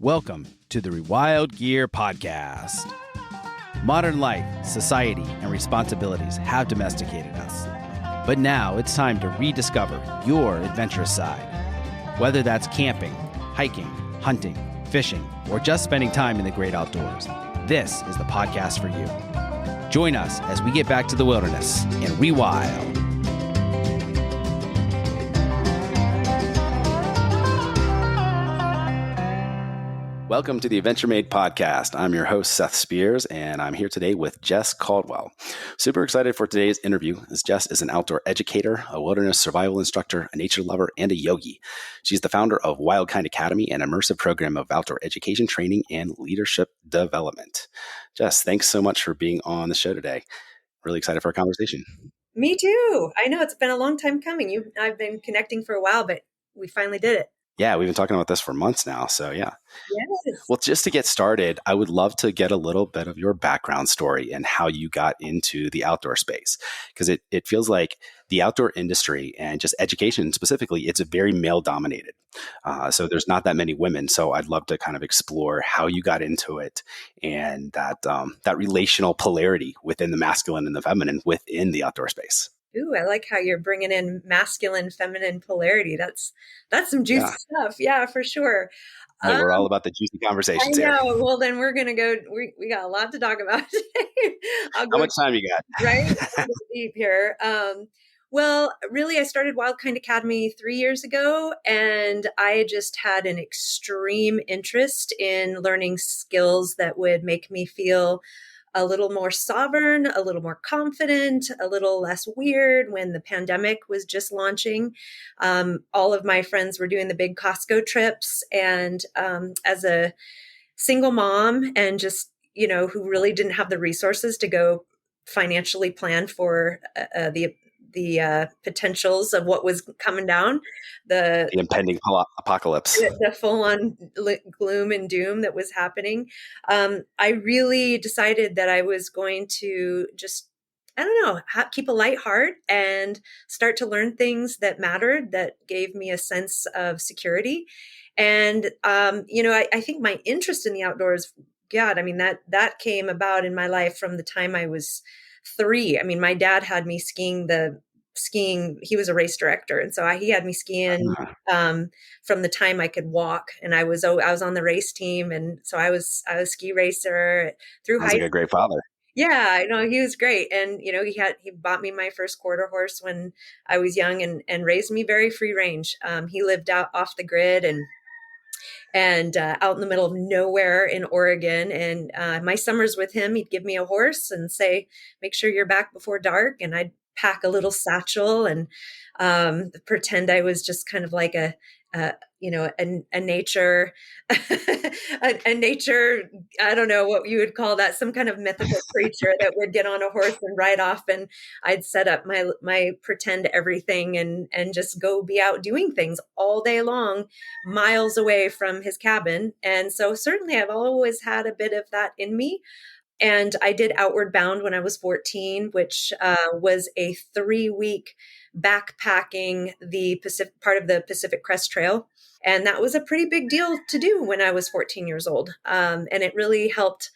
Welcome to the Rewild Gear Podcast. Modern life, society, and responsibilities have domesticated us. But now it's time to rediscover your adventurous side. Whether that's camping, hiking, hunting, fishing, or just spending time in the great outdoors, this is the podcast for you. Join us as we get back to the wilderness and rewild. Welcome to the Adventure Made podcast. I'm your host, Seth Spears, and I'm here today with Jess Caldwell. Super excited for today's interview, as Jess is an outdoor educator, a wilderness survival instructor, a nature lover, and a yogi. She's the founder of Wildkind Academy, an immersive program of outdoor education, training, and leadership development. Jess, thanks so much for being on the show today. Really excited for our conversation. Me too. I know it's been a long time coming. I've been connecting for a while, but we finally did it. Yeah, we've been talking about this for months now. So yeah. Yes. Well, just to get started, I would love to get a little bit of your background story and how you got into the outdoor space. Because it feels like the outdoor industry and just education specifically, it's a very male dominated. So there's not that many women. So I'd love to kind of explore how you got into it and that relational polarity within the masculine and the feminine within the outdoor space. Ooh, I like how you're bringing in masculine, feminine polarity. That's some juicy stuff. Yeah, for sure. Hey, we're all about the juicy conversations here. Well, then we're going to go. We got a lot to talk about today. How much time you got? Right? Deep here. Well, really, I started Wildkind Academy 3 years ago, and I just had an extreme interest in learning skills that would make me feel a little more sovereign, a little more confident, a little less weird. When the pandemic was just launching, all of my friends were doing the big Costco trips. And as a single mom and just, who really didn't have the resources to go financially plan for the potentials of what was coming down, the impending apocalypse, the full-on gloom and doom that was happening. I really decided that I was going to just, keep a light heart and start to learn things that mattered, that gave me a sense of security. And, I think my interest in the outdoors, that came about in my life from the time I was 3. I mean, my dad had me skiing. He was a race director, and so he had me skiing from the time I could walk. And I was on the race team, and so I was a ski racer through high school. Like a great father. Yeah, I know, he was great, and he bought me my first quarter horse when I was young, and raised me very free range. He lived out off the grid and out in the middle of nowhere in Oregon. And my summers with him, he'd give me a horse and say, make sure you're back before dark. And I'd pack a little satchel and pretend I was just kind of like a nature, a nature, I don't know what you would call that, some kind of mythical creature that would get on a horse and ride off. And I'd set up my pretend everything and just go be out doing things all day long, miles away from his cabin. And so certainly I've always had a bit of that in me. And I did Outward Bound when I was 14, which was a 3-week backpacking the part of the Pacific Crest Trail. And that was a pretty big deal to do when I was 14 years old. And it really helped,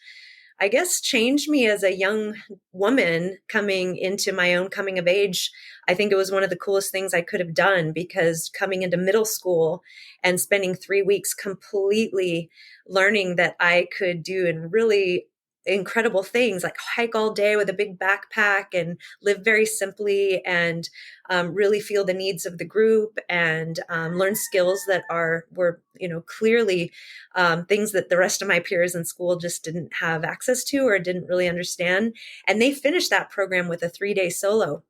I guess, change me as a young woman coming into my own coming of age. I think it was one of the coolest things I could have done, because coming into middle school and spending 3 weeks completely learning that I could do and really incredible things like hike all day with a big backpack and live very simply and really feel the needs of the group and learn skills that were clearly things that the rest of my peers in school just didn't have access to or didn't really understand. And they finished that program with a 3-day solo.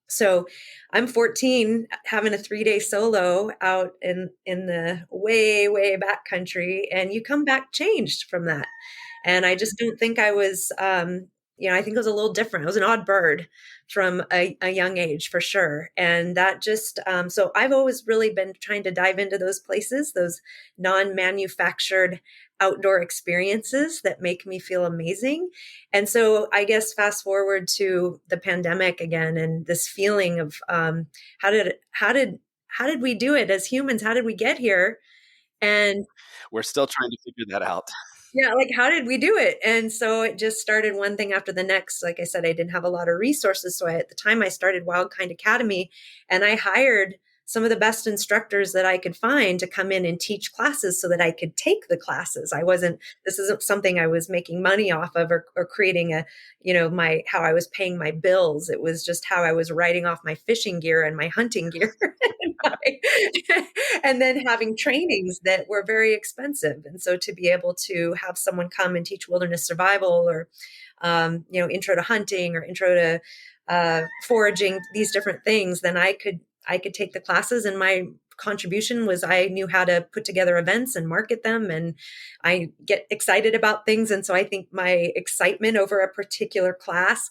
So I'm 14 having a 3-day solo out in the way, way back country, and you come back changed from that. And I just don't think I was, I think it was a little different. I was an odd bird from a young age, for sure. And that just, so I've always really been trying to dive into those places, those non-manufactured outdoor experiences that make me feel amazing. And so I guess fast forward to the pandemic again, and this feeling of how did we do it as humans? How did we get here? And We're still trying to figure that out. yeah, like, how did we do it? And so it just started one thing after the next. Like I said, I didn't have a lot of resources. So at the time I started Wildkind Academy, and I hired some of the best instructors that I could find to come in and teach classes so that I could take the classes. This isn't something I was making money off of, or creating how I was paying my bills. It was just how I was writing off my fishing gear and my hunting gear. And then having trainings that were very expensive. And so to be able to have someone come and teach wilderness survival, or, intro to hunting, or intro to foraging, these different things, then I could take the classes, and my contribution was I knew how to put together events and market them, and I get excited about things. And so I think my excitement over a particular class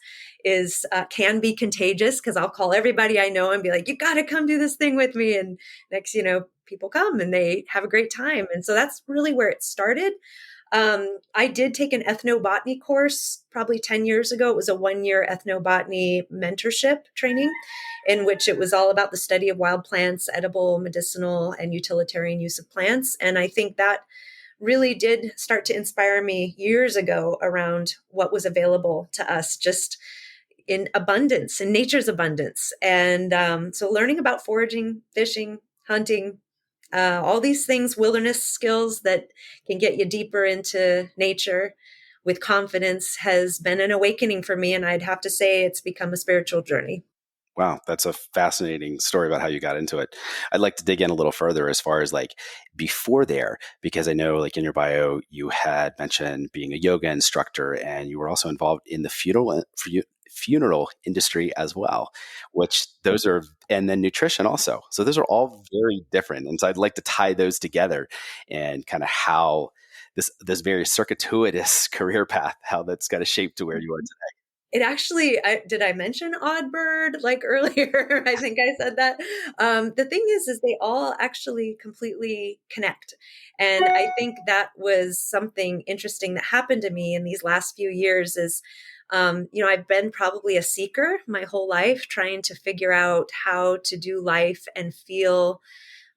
can be contagious, because I'll call everybody I know and be like, you got to come do this thing with me. And next, people come and they have a great time. And so that's really where it started. I did take an ethnobotany course probably 10 years ago. It was a 1-year ethnobotany mentorship training, in which it was all about the study of wild plants, edible, medicinal, and utilitarian use of plants. And I think that really did start to inspire me years ago around what was available to us just in abundance, in nature's abundance. And so learning about foraging, fishing, hunting, all these things, wilderness skills that can get you deeper into nature with confidence, has been an awakening for me. And I'd have to say it's become a spiritual journey. Wow, that's a fascinating story about how you got into it. I'd like to dig in a little further as far as like before there, because I know like in your bio, you had mentioned being a yoga instructor, and you were also involved in the funeral industry as well, which those are, and then nutrition also. So those are all very different. And so I'd like to tie those together, and kind of how this very circuitous career path, how that's got a shape to where you are today. It actually, did I mention odd bird like earlier? I think I said that. The thing is they all actually completely connect. And I think that was something interesting that happened to me in these last few years is, I've been probably a seeker my whole life, trying to figure out how to do life and feel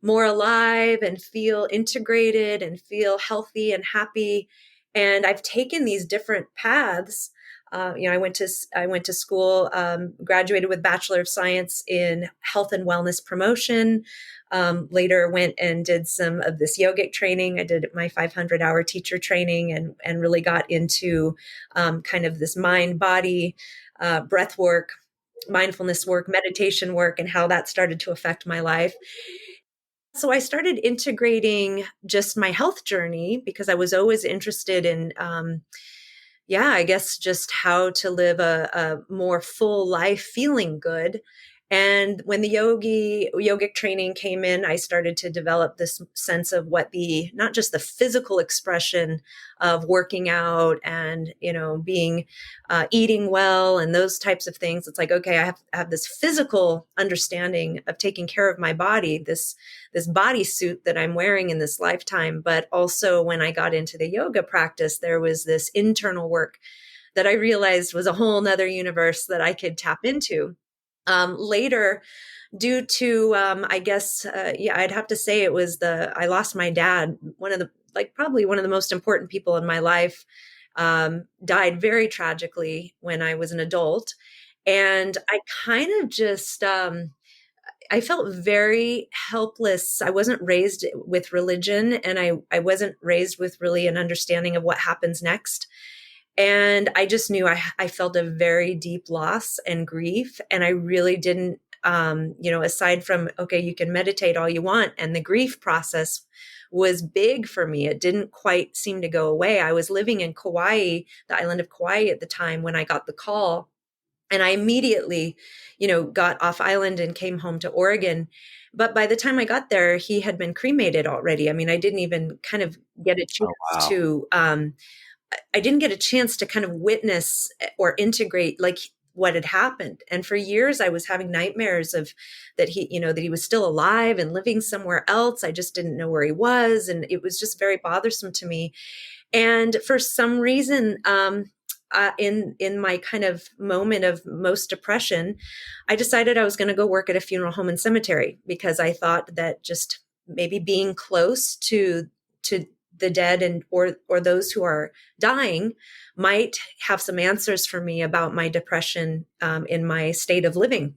more alive and feel integrated and feel healthy and happy. And I've taken these different paths. I went to school, graduated with Bachelor of Science in Health and Wellness Promotion. Later went and did some of this yogic training. I did my 500-hour teacher training, and really got into kind of this mind body breath work, mindfulness work, meditation work, and how that started to affect my life. So I started integrating just my health journey, because I was always interested in I guess just how to live a more full life feeling good. And when the yogic training came in, I started to develop this sense of what not just the physical expression of working out and, being, eating well and those types of things. It's like, okay, I have this physical understanding of taking care of my body, this bodysuit that I'm wearing in this lifetime. But also when I got into the yoga practice, there was this internal work that I realized was a whole nother universe that I could tap into. Later, due to, I'd have to say it was I lost my dad, probably one of the most important people in my life, died very tragically when I was an adult. And I kind of just, I felt very helpless. I wasn't raised with religion, and I wasn't raised with really an understanding of what happens next. And I just knew I felt a very deep loss and grief. And I really didn't, aside from, okay, you can meditate all you want. And the grief process was big for me. It didn't quite seem to go away. I was living in Kauai, the island of Kauai at the time, when I got the call. And I immediately, got off island and came home to Oregon. But by the time I got there, he had been cremated already. I mean, I didn't even kind of get a chance to, I didn't get a chance to kind of witness or integrate like what had happened. And for years I was having nightmares of that he was still alive and living somewhere else. I just didn't know where he was. And it was just very bothersome to me. And for some reason, in my kind of moment of most depression, I decided I was going to go work at a funeral home and cemetery, because I thought that just maybe being close to the dead and or those who are dying might have some answers for me about my depression in my state of living.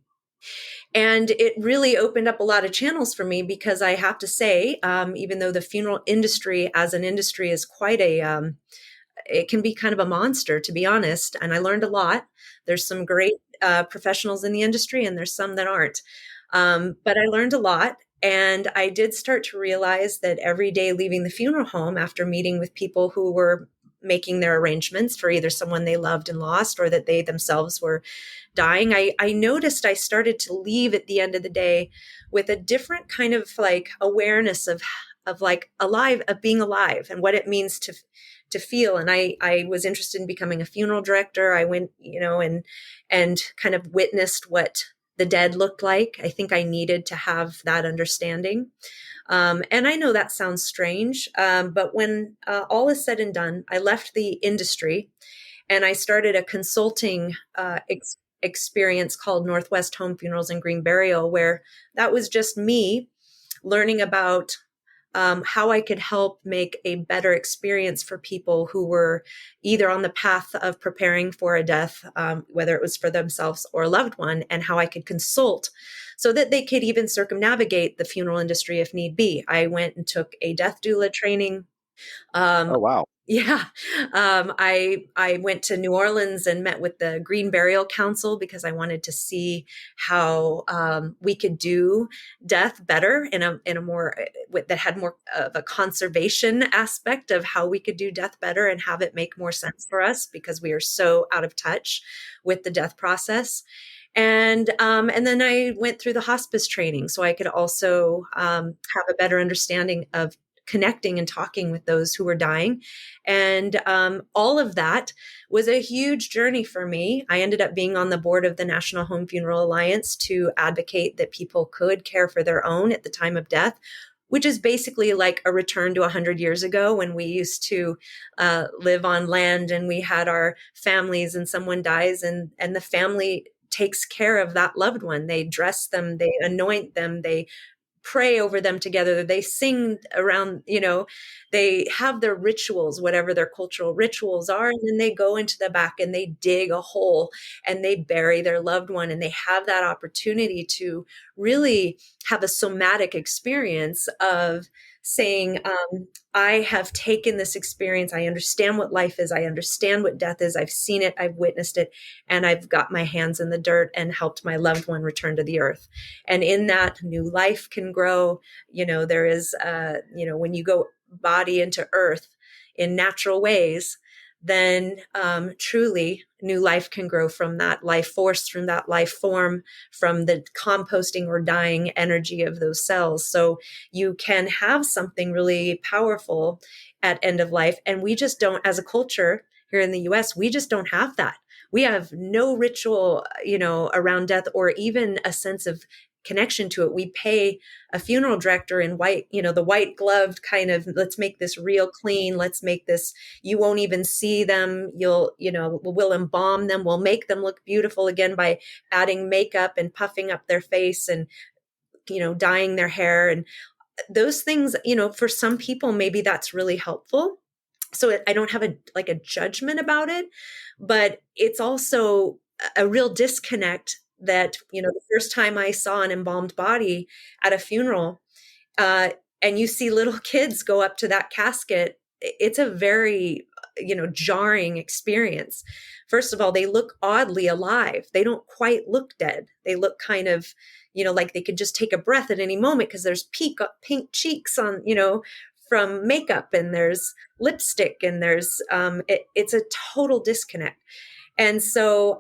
And it really opened up a lot of channels for me, because I have to say, even though the funeral industry as an industry is quite it can be kind of a monster, to be honest. And I learned a lot. There's some great professionals in the industry, and there's some that aren't. But I learned a lot. And I did start to realize that every day leaving the funeral home, after meeting with people who were making their arrangements for either someone they loved and lost, or that they themselves were dying, I noticed I started to leave at the end of the day with a different kind of like awareness of like of being alive and what it means to feel. And I was interested in becoming a funeral director. I went, and kind of witnessed what the dead looked like. I think I needed to have that understanding. And I know that sounds strange, but when all is said and done, I left the industry and I started a consulting experience called Northwest Home Funerals and Green Burial, where that was just me learning about how I could help make a better experience for people who were either on the path of preparing for a death, whether it was for themselves or a loved one, and how I could consult so that they could even circumnavigate the funeral industry if need be. I went and took a death doula training. Oh, wow. Yeah. I went to New Orleans and met with the Green Burial Council because I wanted to see how we could do death better in a more that had more of a conservation aspect of how we could do death better and have it make more sense for us, because we are so out of touch with the death process. And then I went through the hospice training so I could also have a better understanding of connecting and talking with those who were dying. And all of that was a huge journey for me. I ended up being on the board of the National Home Funeral Alliance to advocate that people could care for their own at the time of death, which is basically like a return to 100 years ago when we used to live on land and we had our families, and someone dies and the family takes care of that loved one. They dress them, they anoint them, they pray over them together. They sing around, they have their rituals, whatever their cultural rituals are. And then they go into the back and they dig a hole and they bury their loved one. And they have that opportunity to really have a somatic experience of saying, I have taken this experience. I understand what life is. I understand what death is. I've seen it. I've witnessed it. And I've got my hands in the dirt and helped my loved one return to the earth. And in that, new life can grow. There is, when you go body into earth in natural ways, then truly new life can grow from that life force, from that life form, from the composting or dying energy of those cells. So you can have something really powerful at end of life. And we just don't, as a culture here in the US, we just don't have that. We have no ritual, around death, or even a sense of connection to it. We pay a funeral director in white, the white gloved kind of, let's make this real clean. Let's make this, you won't even see them. We'll embalm them. We'll make them look beautiful again by adding makeup and puffing up their face and, dyeing their hair. And those things, for some people, maybe that's really helpful. So I don't have a judgment about it, but it's also a real disconnect that, the first time I saw an embalmed body at a funeral, and you see little kids go up to that casket, it's a very, jarring experience. First of all, they look oddly alive. They don't quite look dead. They look kind of, like they could just take a breath at any moment, because there's pink cheeks on, from makeup, and there's lipstick, and there's, it's a total disconnect. And so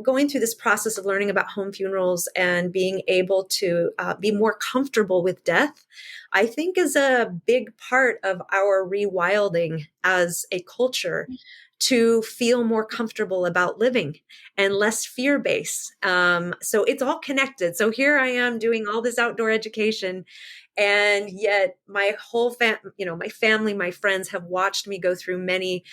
going through this process of learning about home funerals and being able to be more comfortable with death, I think is a big part of our rewilding as a culture to feel more comfortable about living and less fear-based. So it's all connected. So here I am doing all this outdoor education, And yet my whole my family, my friends have watched me go through many,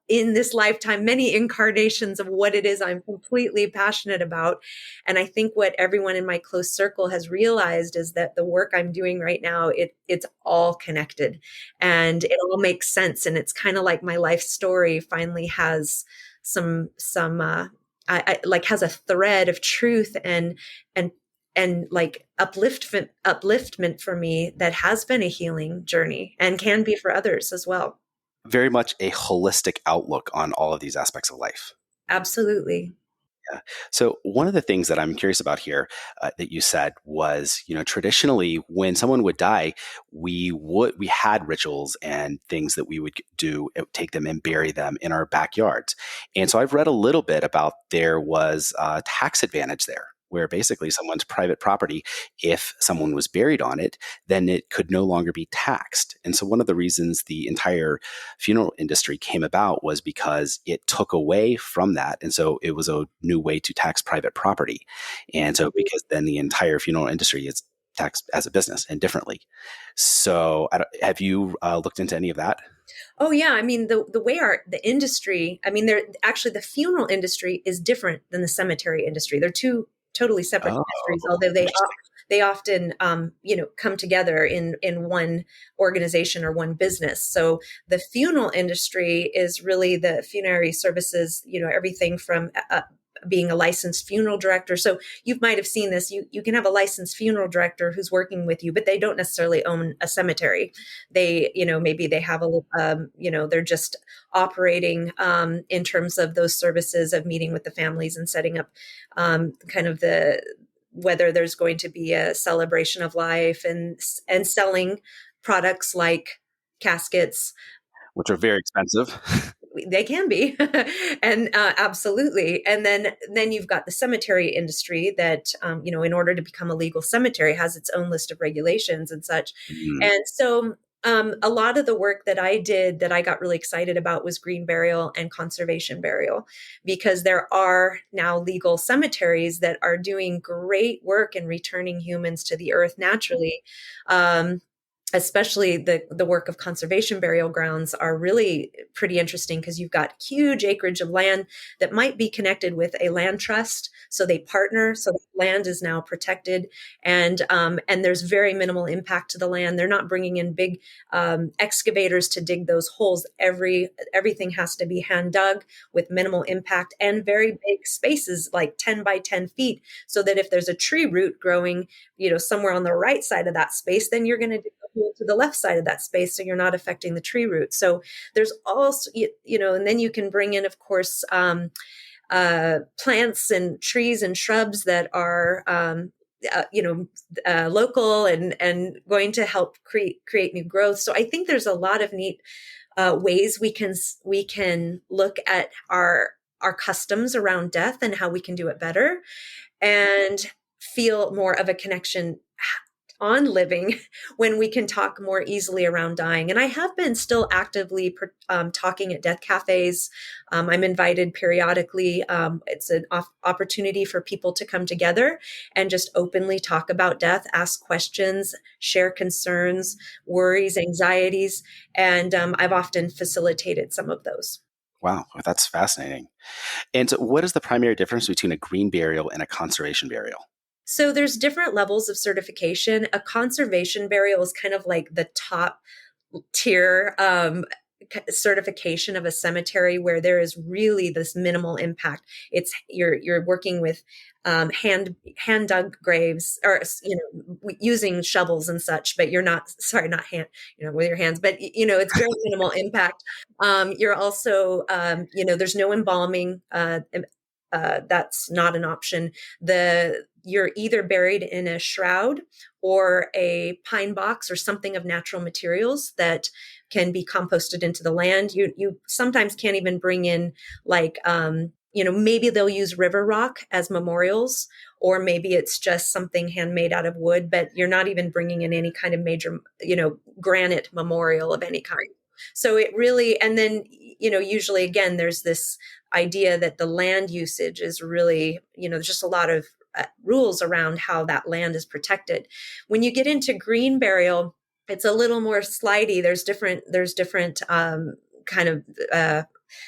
in this lifetime, many incarnations of what it is I'm completely passionate about. And I think what everyone in my close circle has realized is that the work I'm doing right now, it's all connected and it all makes sense. And it's kind of like my life story finally has I like has a thread of truth and like upliftment for me that has been a healing journey and can be for others as well. Very much a holistic outlook on all of these aspects of life. Absolutely. Yeah. So one of the things that I'm curious about here that you said was, traditionally when someone would die, we had rituals and things that we would do, take them and bury them in our backyards. And so I've read a little bit about there was a tax advantage there, where basically someone's private property, if someone was buried on it, then it could no longer be taxed. And so one of the reasons the entire funeral industry came about was because it took away from that. And so it was a new way to tax private property. And so because then the entire funeral industry is taxed as a business and differently. So have you looked into any of that? Oh yeah, I mean the way the industry, I mean the funeral industry is different than the cemetery industry. They're two totally separate industries, although they often come together in one organization or one business. So the funeral industry is really the funerary services, everything from being a licensed funeral director. So you might have seen this. You can have a licensed funeral director who's working with you, but they don't necessarily own a cemetery. They, maybe they have they're just operating in terms of those services of meeting with the families and setting up kind of whether there's going to be a celebration of life and selling products like caskets, which are very expensive. They can be. And absolutely. And then you've got the cemetery industry that, in order to become a legal cemetery has its own list of regulations and such. Mm-hmm. And so a lot of the work that I did that I got really excited about was green burial and conservation burial, because there are now legal cemeteries that are doing great work in returning humans to the earth naturally. Especially the work of conservation burial grounds are really pretty interesting because you've got huge acreage of land that might be connected with a land trust. So they partner, so the land is now protected, and there's very minimal impact to the land. They're not bringing in big excavators to dig those holes. Everything has to be hand dug with minimal impact and very big spaces, like 10 by 10 feet, so that if there's a tree root growing, somewhere on the right side of that space, then you're going to to the left side of that space, so you're not affecting the tree root. So there's also, and then you can bring in, of course, plants and trees and shrubs that are, local and going to help create new growth. So I think there's a lot of neat ways we can look at our customs around death and how we can do it better and feel more of a connection on living when we can talk more easily around dying. And I have been still actively talking at death cafes. I'm invited periodically. It's an opportunity for people to come together and just openly talk about death, ask questions, share concerns, worries, anxieties. And I've often facilitated some of those. Wow, that's fascinating. And so what is the primary difference between a green burial and a conservation burial? So there's different levels of certification. A conservation burial is kind of like the top tier certification of a cemetery, where there is really this minimal impact. It's you're working with hand dug graves, or using shovels and such, but you're not hand with your hands, but it's very minimal impact. You're also there's no embalming. That's not an option. You're either buried in a shroud or a pine box or something of natural materials that can be composted into the land. You sometimes can't even bring in maybe they'll use river rock as memorials, or maybe it's just something handmade out of wood, but you're not even bringing in any kind of major, granite memorial of any kind. So it really, and then, usually again, there's this idea that the land usage is really, there's just a lot of rules around how that land is protected. When you get into green burial, it's a little more slidey. There's different kind of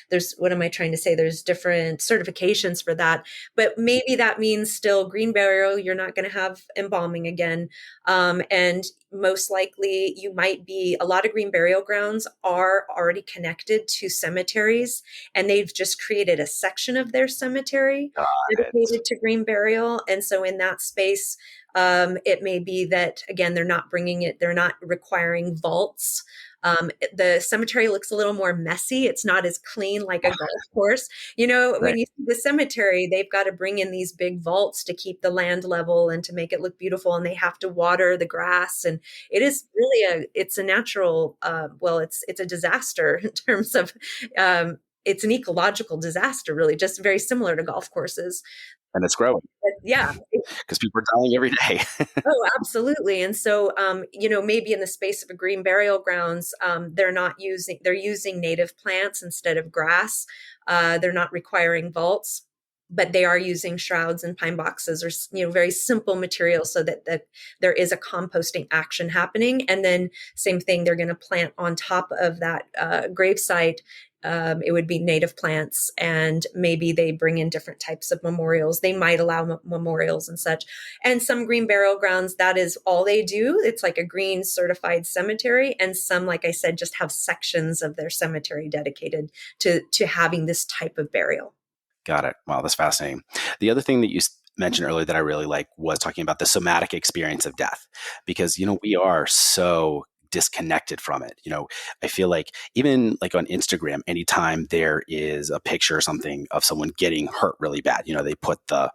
there's what am I trying to say? There's different certifications for that, but maybe that means still green burial. You're not going to have embalming again, and most likely you might be. A lot of green burial grounds are already connected to cemeteries, and they've just created a section of their cemetery dedicated to green burial. And so in that space, it may be that, again, they're not requiring vaults. The cemetery looks a little more messy. It's not as clean like a golf course. Right. When you see the cemetery, they've got to bring in these big vaults to keep the land level and to make it look beautiful. And they have to water the grass. And it is really it's a natural, it's a disaster in terms of, it's an ecological disaster, really, just very similar to golf courses. And it's growing. But yeah. Because people are dying every day. Oh, absolutely. And so, maybe in the space of a green burial grounds, they're using native plants instead of grass. They're not requiring vaults, but they are using shrouds and pine boxes or, very simple materials so that there is a composting action happening. And then same thing, they're going to plant on top of that gravesite. It would be native plants, and maybe they bring in different types of memorials. They might allow memorials and such. And some green burial grounds, that is all they do. It's like a green certified cemetery. And some, like I said, just have sections of their cemetery dedicated to having this type of burial. Got it. Wow, that's fascinating. The other thing that you mentioned earlier that I really like was talking about the somatic experience of death, because, we are so disconnected from it. I feel like even like on Instagram, anytime there is a picture or something of someone getting hurt really bad, they put the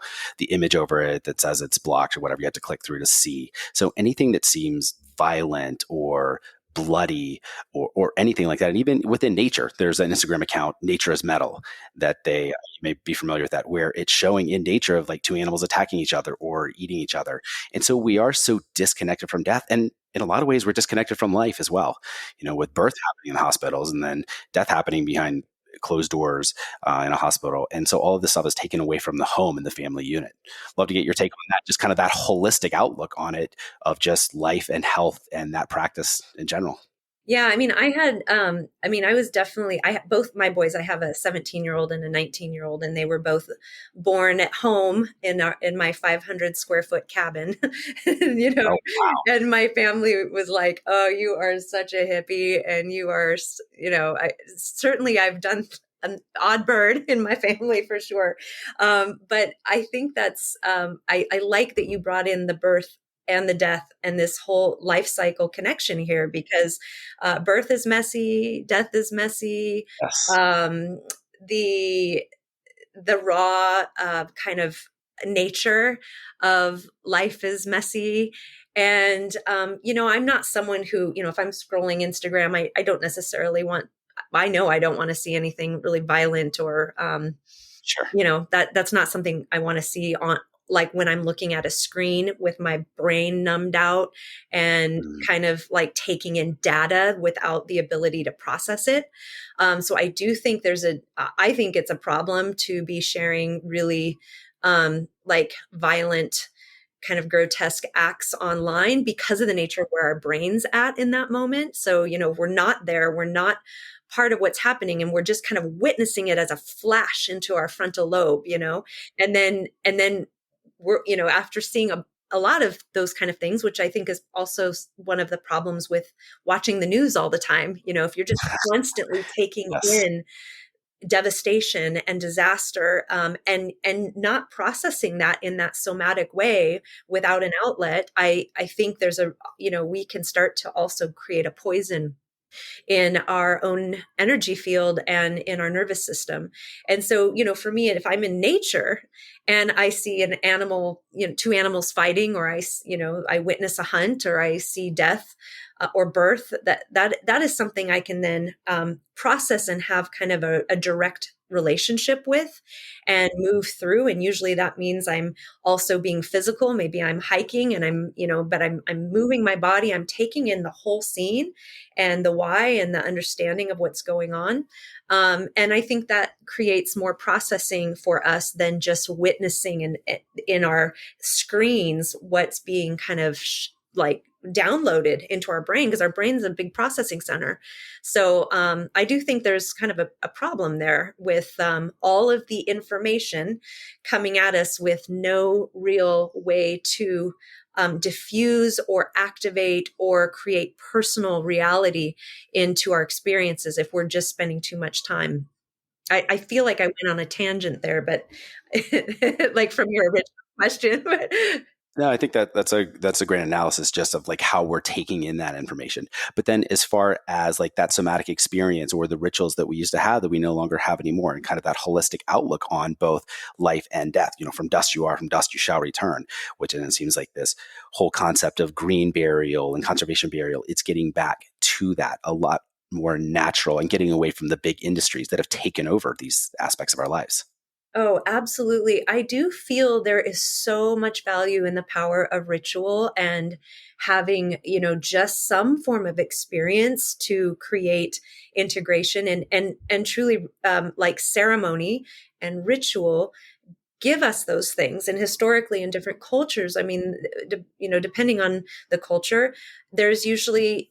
image over it that says it's blocked or whatever. You have to click through to see. So anything that seems violent or bloody or anything like that. And even within nature, there's an Instagram account, Nature is Metal, that you may be familiar with that, where it's showing in nature of like two animals attacking each other or eating each other. And so we are so disconnected from death. And in a lot of ways, we're disconnected from life as well, with birth happening in hospitals and then death happening behind closed doors in a hospital. And so all of this stuff is taken away from the home and the family unit. Love to get your take on that, just kind of that holistic outlook on it of just life and health and that practice in general. Yeah, both my boys, I have a 17-year-old and a 19-year-old, and they were both born at home in my 500 square foot cabin, Oh, wow. And my family was like, "Oh, you are such a hippie, and you are, I've done an odd bird in my family for sure." But I think that's, I like that you brought in the birth and the death and this whole life cycle connection here, because birth is messy, death is messy. Yes. The raw kind of nature of life is messy. And, I'm not someone who, if I'm scrolling Instagram, I don't necessarily I know I don't want to see anything really violent or, Sure. That's not something I want to see on, like when I'm looking at a screen with my brain numbed out and kind of like taking in data without the ability to process it. So I do think I think it's a problem to be sharing really like violent, kind of grotesque acts online because of the nature of where our brain's at in that moment. So, we're not there. We're not part of what's happening, and we're just kind of witnessing it as a flash into our frontal lobe, and then we're, after seeing a lot of those kind of things, which I think is also one of the problems with watching the news all the time. If you're just constantly taking Yes. in devastation and disaster, and not processing that in that somatic way without an outlet, I think there's we can start to also create a poison in our own energy field and in our nervous system. And so, for me, if I'm in nature and I see an animal, two animals fighting, or I witness a hunt, or I see death, or birth, that is something I can then process and have kind of a direct relationship with and move through. And usually that means I'm also being physical. Maybe I'm hiking and I'm moving my body. I'm taking in the whole scene and the why and the understanding of what's going on. And I think that creates more processing for us than just witnessing in our screens what's being kind of like downloaded into our brain, because our brain's a big processing center. So I do think there's kind of a problem there with all of the information coming at us with no real way to diffuse or activate or create personal reality into our experiences if we're just spending too much time. I feel like I went on a tangent there, but like from your original question. No, I think that's a great analysis just of like how we're taking in that information. But then as far as like that somatic experience or the rituals that we used to have that we no longer have anymore, and kind of that holistic outlook on both life and death, from dust you are, from dust you shall return, which then seems like this whole concept of green burial and conservation burial, it's getting back to that a lot more natural and getting away from the big industries that have taken over these aspects of our lives. Oh, absolutely. I do feel there is so much value in the power of ritual and having, just some form of experience to create integration and truly like ceremony and ritual give us those things. And historically in different cultures, I mean, depending on the culture, there's usually,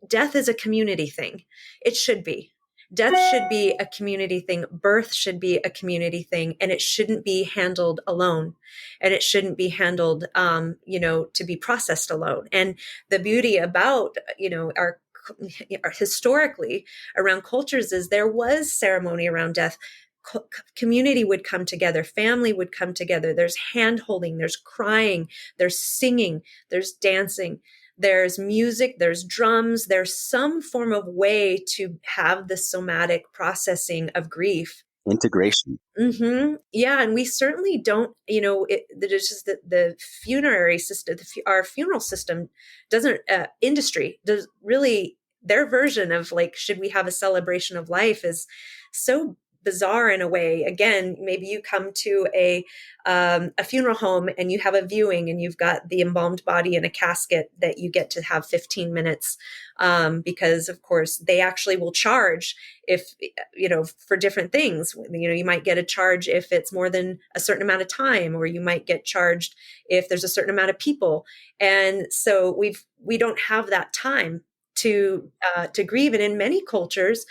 death is a community thing. It should be. Death should be a community thing. Birth should be a community thing, and it shouldn't be handled alone. And it shouldn't be handled, to be processed alone. And the beauty about, our historically around cultures is there was ceremony around death. Community would come together, family would come together. There's hand holding, there's crying, there's singing, there's dancing. There's music, there's drums, there's some form of way to have the somatic processing of grief. Integration. Mm-hmm. Yeah. And we certainly don't, it's just that the funerary system, our funeral system doesn't, industry does really, their version of like, should we have a celebration of life is so bizarre in a way. Again, maybe you come to a funeral home and you have a viewing and you've got the embalmed body in a casket that you get to have 15 minutes because of course they actually will charge if, for different things. You might get a charge if it's more than a certain amount of time, or you might get charged if there's a certain amount of people. And so we don't have that time to grieve. And in many cultures,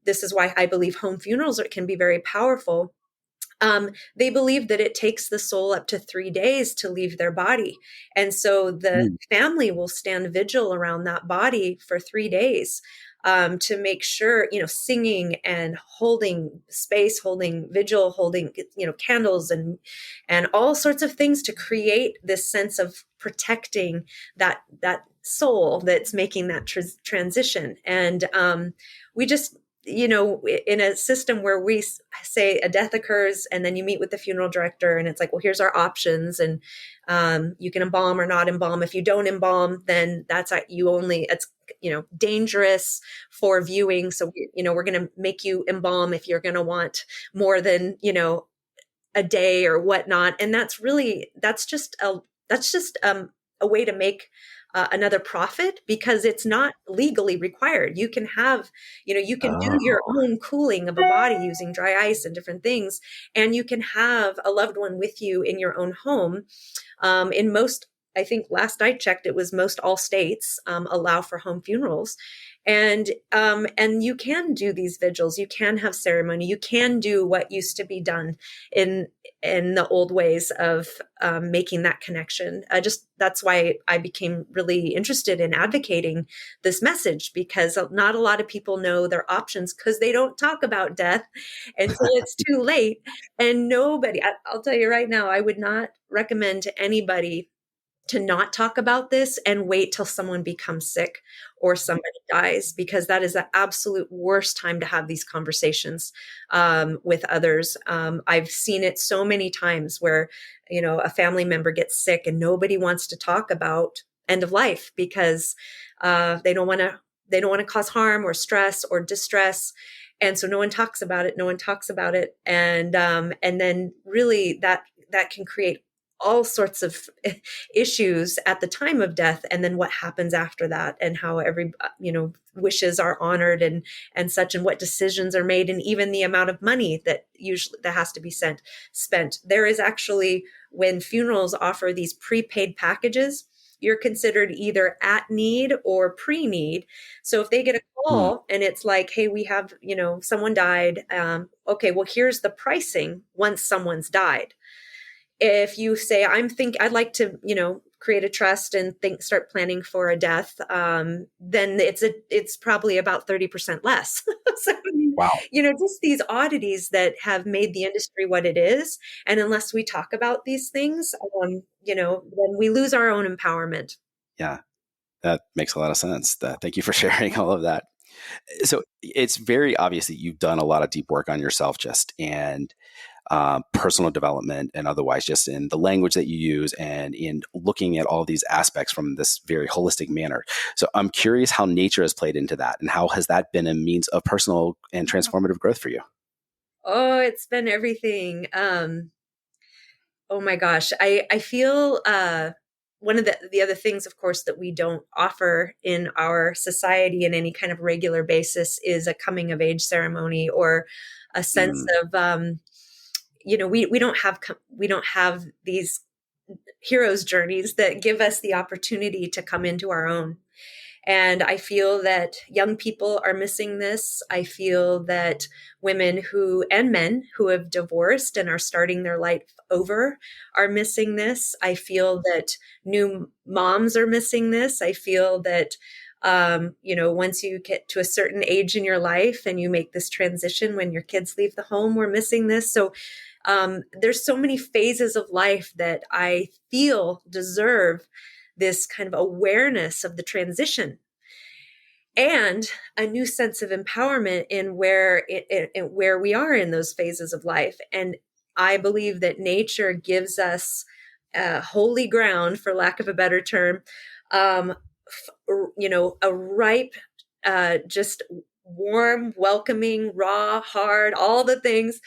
this is why I believe home funerals can be very powerful. They believe that it takes the soul up to 3 days to leave their body. And so the family will stand vigil around that body for 3 days to make sure, singing and holding space, holding vigil, holding, candles and all sorts of things to create this sense of protecting that soul that's making that transition. And we just, in a system where we say a death occurs and then you meet with the funeral director and it's like, well, here's our options. And you can embalm or not embalm. If you don't embalm, then it's dangerous for viewing. So, we're going to make you embalm if you're going to want more than, a day or whatnot. And that's just a way to make another profit, because it's not legally required. You can have, you can do your own cooling of a body using dry ice and different things. And you can have a loved one with you in your own home. In most, I think last I checked, it was most all states allow for home funerals. And you can do these vigils, you can have ceremony, you can do what used to be done in the old ways of making that connection. That's why I became really interested in advocating this message, because not a lot of people know their options because they don't talk about death until it's too late. And I'll tell you right now, I would not recommend to anybody to not talk about this and wait till someone becomes sick or somebody dies, because that is the absolute worst time to have these conversations with others. I've seen it so many times where, a family member gets sick and nobody wants to talk about end of life because they don't want to cause harm or stress or distress. And so no one talks about it. No one talks about it. And then really that can create all sorts of issues at the time of death. And then what happens after that, and how every, wishes are honored and such, and what decisions are made, and even the amount of money that has to be spent. There is actually, when funerals offer these prepaid packages, you're considered either at need or pre-need. So if they get a call and it's like, hey, we have, someone died. Okay, well, here's the pricing once someone's died. If you say, I'd like to, create a trust and start planning for a death, then it's probably about 30% less. So, Wow. Just these oddities that have made the industry what it is. And unless we talk about these things, then we lose our own empowerment. Yeah, that makes a lot of sense. Thank you for sharing all of that. So it's very obvious that you've done a lot of deep work on yourself, just and personal development and otherwise, just in the language that you use and in looking at all these aspects from this very holistic manner. So I'm curious how nature has played into that, and how has that been a means of personal and transformative growth for you? Oh, it's been everything. Oh my gosh. I feel one of the other things, of course, that we don't offer in our society in any kind of regular basis is a coming of age ceremony, or a sense of, we don't have these hero's journeys that give us the opportunity to come into our own. And I feel that young people are missing this. I feel that women and men who have divorced and are starting their life over are missing this. I feel that new moms are missing this. I feel that, once you get to a certain age in your life and you make this transition when your kids leave the home, we're missing this. So there's so many phases of life that I feel deserve this kind of awareness of the transition and a new sense of empowerment in where we are in those phases of life. And I believe that nature gives us holy ground, for lack of a better term, a ripe, just warm, welcoming, raw, hard, all the things,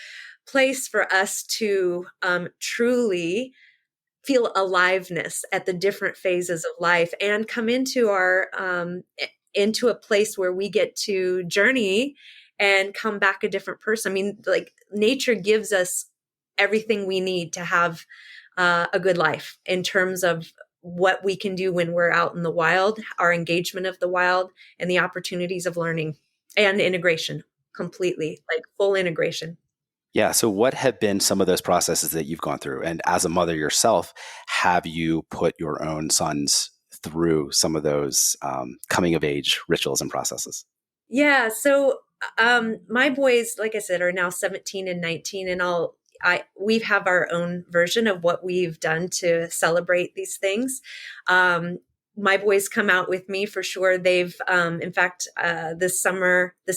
place for us to truly feel aliveness at the different phases of life and come into into a place where we get to journey and come back a different person. I mean, like, nature gives us everything we need to have a good life in terms of what we can do when we're out in the wild, our engagement of the wild, and the opportunities of learning and integration, completely, like full integration. Yeah. So what have been some of those processes that you've gone through? And as a mother yourself, have you put your own sons through some of those coming of age rituals and processes? Yeah. So my boys, like I said, are now 17 and 19, and we have our own version of what we've done to celebrate these things. My boys come out with me for sure. They've, in fact, this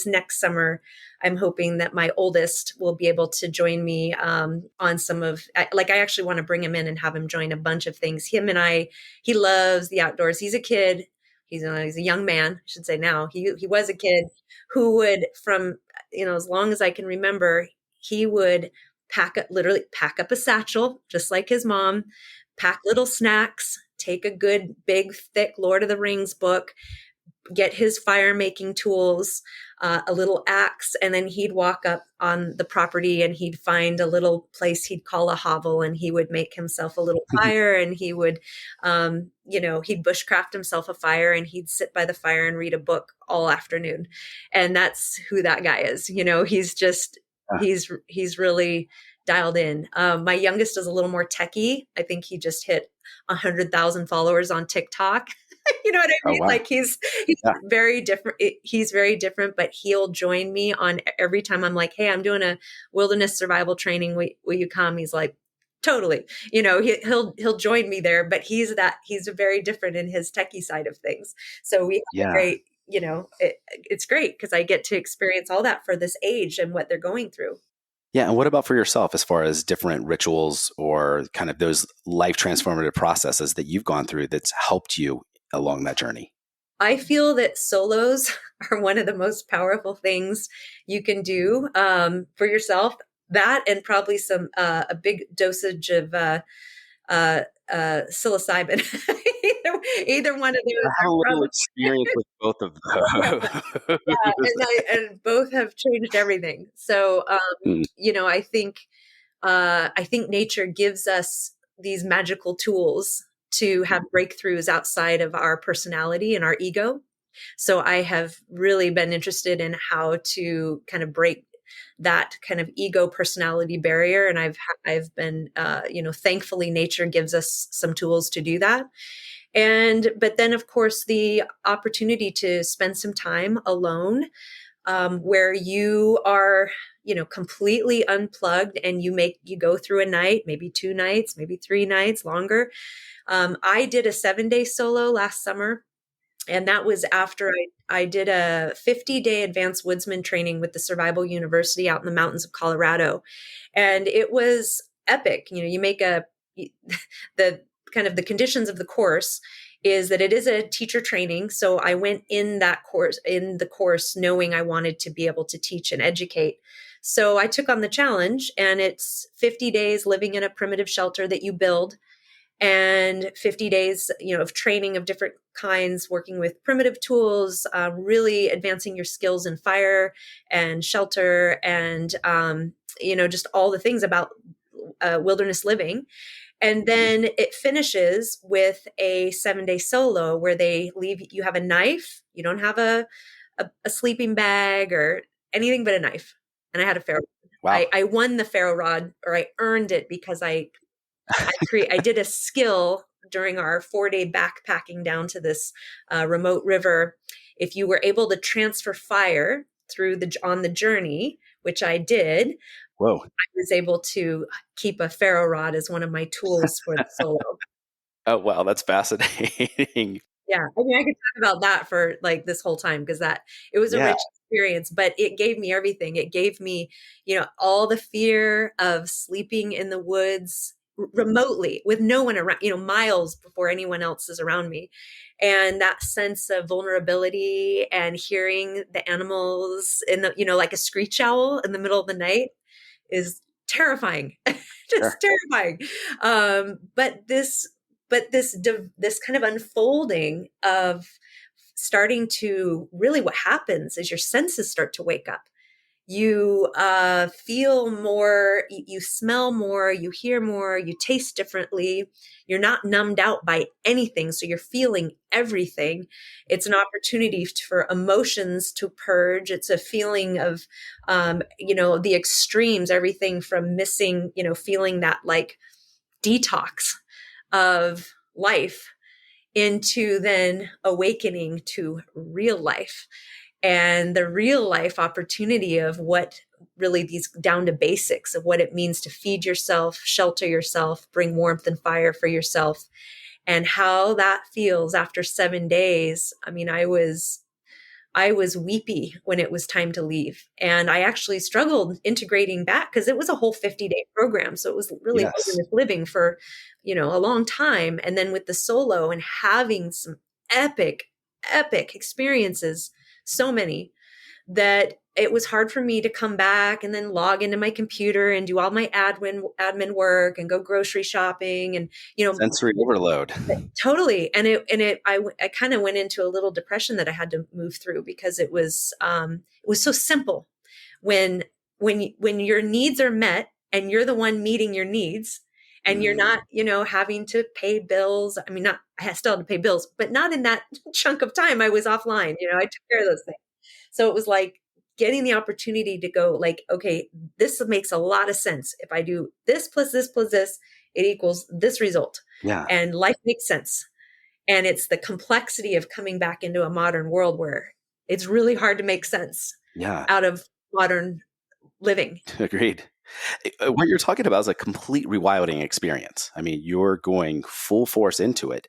next summer, I'm hoping that my oldest will be able to join me on some of, I actually want to bring him in and have him join a bunch of things. He loves the outdoors. He's a kid. He's a young man, I should say now. He was a kid who would, from, as long as I can remember, he would literally pack up a satchel, just like his mom, pack little snacks, take a good, big, thick Lord of the Rings book, get his fire making tools, a little axe, and then he'd walk up on the property and he'd find a little place he'd call a hovel, and he would make himself a little fire, and he would, he'd bushcraft himself a fire, and he'd sit by the fire and read a book all afternoon. And that's who that guy is. He's just, he's really dialed in. My youngest is a little more techie. I think he just hit 100,000 followers on TikTok. You know what I mean? Oh, wow. Like he's very different. He's very different, but he'll join me on every time I'm like, hey, I'm doing a wilderness survival training. Will you come? He's like, totally. He'll join me there, but he's very different in his techie side of things. So we have a great, it's great because I get to experience all that for this age and what they're going through. Yeah. And what about for yourself, as far as different rituals or kind of those life transformative processes that you've gone through that's helped you along that journey? I feel that solos are one of the most powerful things you can do for yourself. That and probably some a big dosage of uh, psilocybin. Either one of I those have a are little probably experience with both of those. and both have changed everything. So Mm, I think nature gives us these magical tools to have breakthroughs outside of our personality and our ego. So I have really been interested in how to kind of break that kind of ego personality barrier. And I've been, thankfully nature gives us some tools to do that. But then of course the opportunity to spend some time alone, where you are, completely unplugged and you go through a night, maybe 2 nights, maybe 3 nights longer. I did a 7-day solo last summer. And that was after I did a 50-day advanced woodsman training with the Survival University out in the mountains of Colorado. And it was epic. You make the kind of the conditions of the course is that it is a teacher training. So I went in the course knowing I wanted to be able to teach and educate. So I took on the challenge, and it's 50 days living in a primitive shelter that you build, and 50 days, of training of different kinds, working with primitive tools, really advancing your skills in fire and shelter, and just all the things about wilderness living. And then it finishes with a 7-day solo where they leave you have a knife. You don't have a sleeping bag or anything but a knife. And I had a ferro. wow. I won the ferro rod, or I earned it because I did a skill during our 4-day backpacking down to this remote river. If you were able to transfer fire on the journey, which I did, Whoa. I was able to keep a ferro rod as one of my tools for the solo. Oh, wow. That's fascinating. Yeah. I mean, I could talk about that for like this whole time because it was a Yeah. rich experience, but it gave me everything. It gave me, all the fear of sleeping in the woods remotely with no one around, miles before anyone else is around me. And that sense of vulnerability and hearing the animals in like a screech owl in the middle of the night is terrifying, just Sure. terrifying. But this kind of unfolding of starting to really, what happens is your senses start to wake up. You feel more, you smell more, you hear more, you taste differently. You're not numbed out by anything. So you're feeling everything. It's an opportunity for emotions to purge. It's a feeling of, the extremes, everything from missing, feeling that like detox of life into then awakening to real life and the real life opportunity of what really these down to basics of what it means to feed yourself, shelter yourself, bring warmth and fire for yourself, and how that feels after 7 days. I mean, I was weepy when it was time to leave. And I actually struggled integrating back because it was a whole 50-day program. So it was really Yes. wilderness living for, a long time. And then with the solo and having some epic, epic experiences, so many, that it was hard for me to come back and then log into my computer and do all my admin work and go grocery shopping and, Sensory overload. totally. And I kind of went into a little depression that I had to move through because it was so simple when your needs are met and you're the one meeting your needs and you're not, having to pay bills. I mean, I still had to pay bills, but not in that chunk of time I was offline. I took care of those things. So it was like getting the opportunity to go like, okay, this makes a lot of sense. If I do this plus this plus this, it equals this result. Yeah. And life makes sense. And it's the complexity of coming back into a modern world where it's really hard to make sense out of modern living. Agreed. What you're talking about is a complete rewilding experience. I mean, you're going full force into it.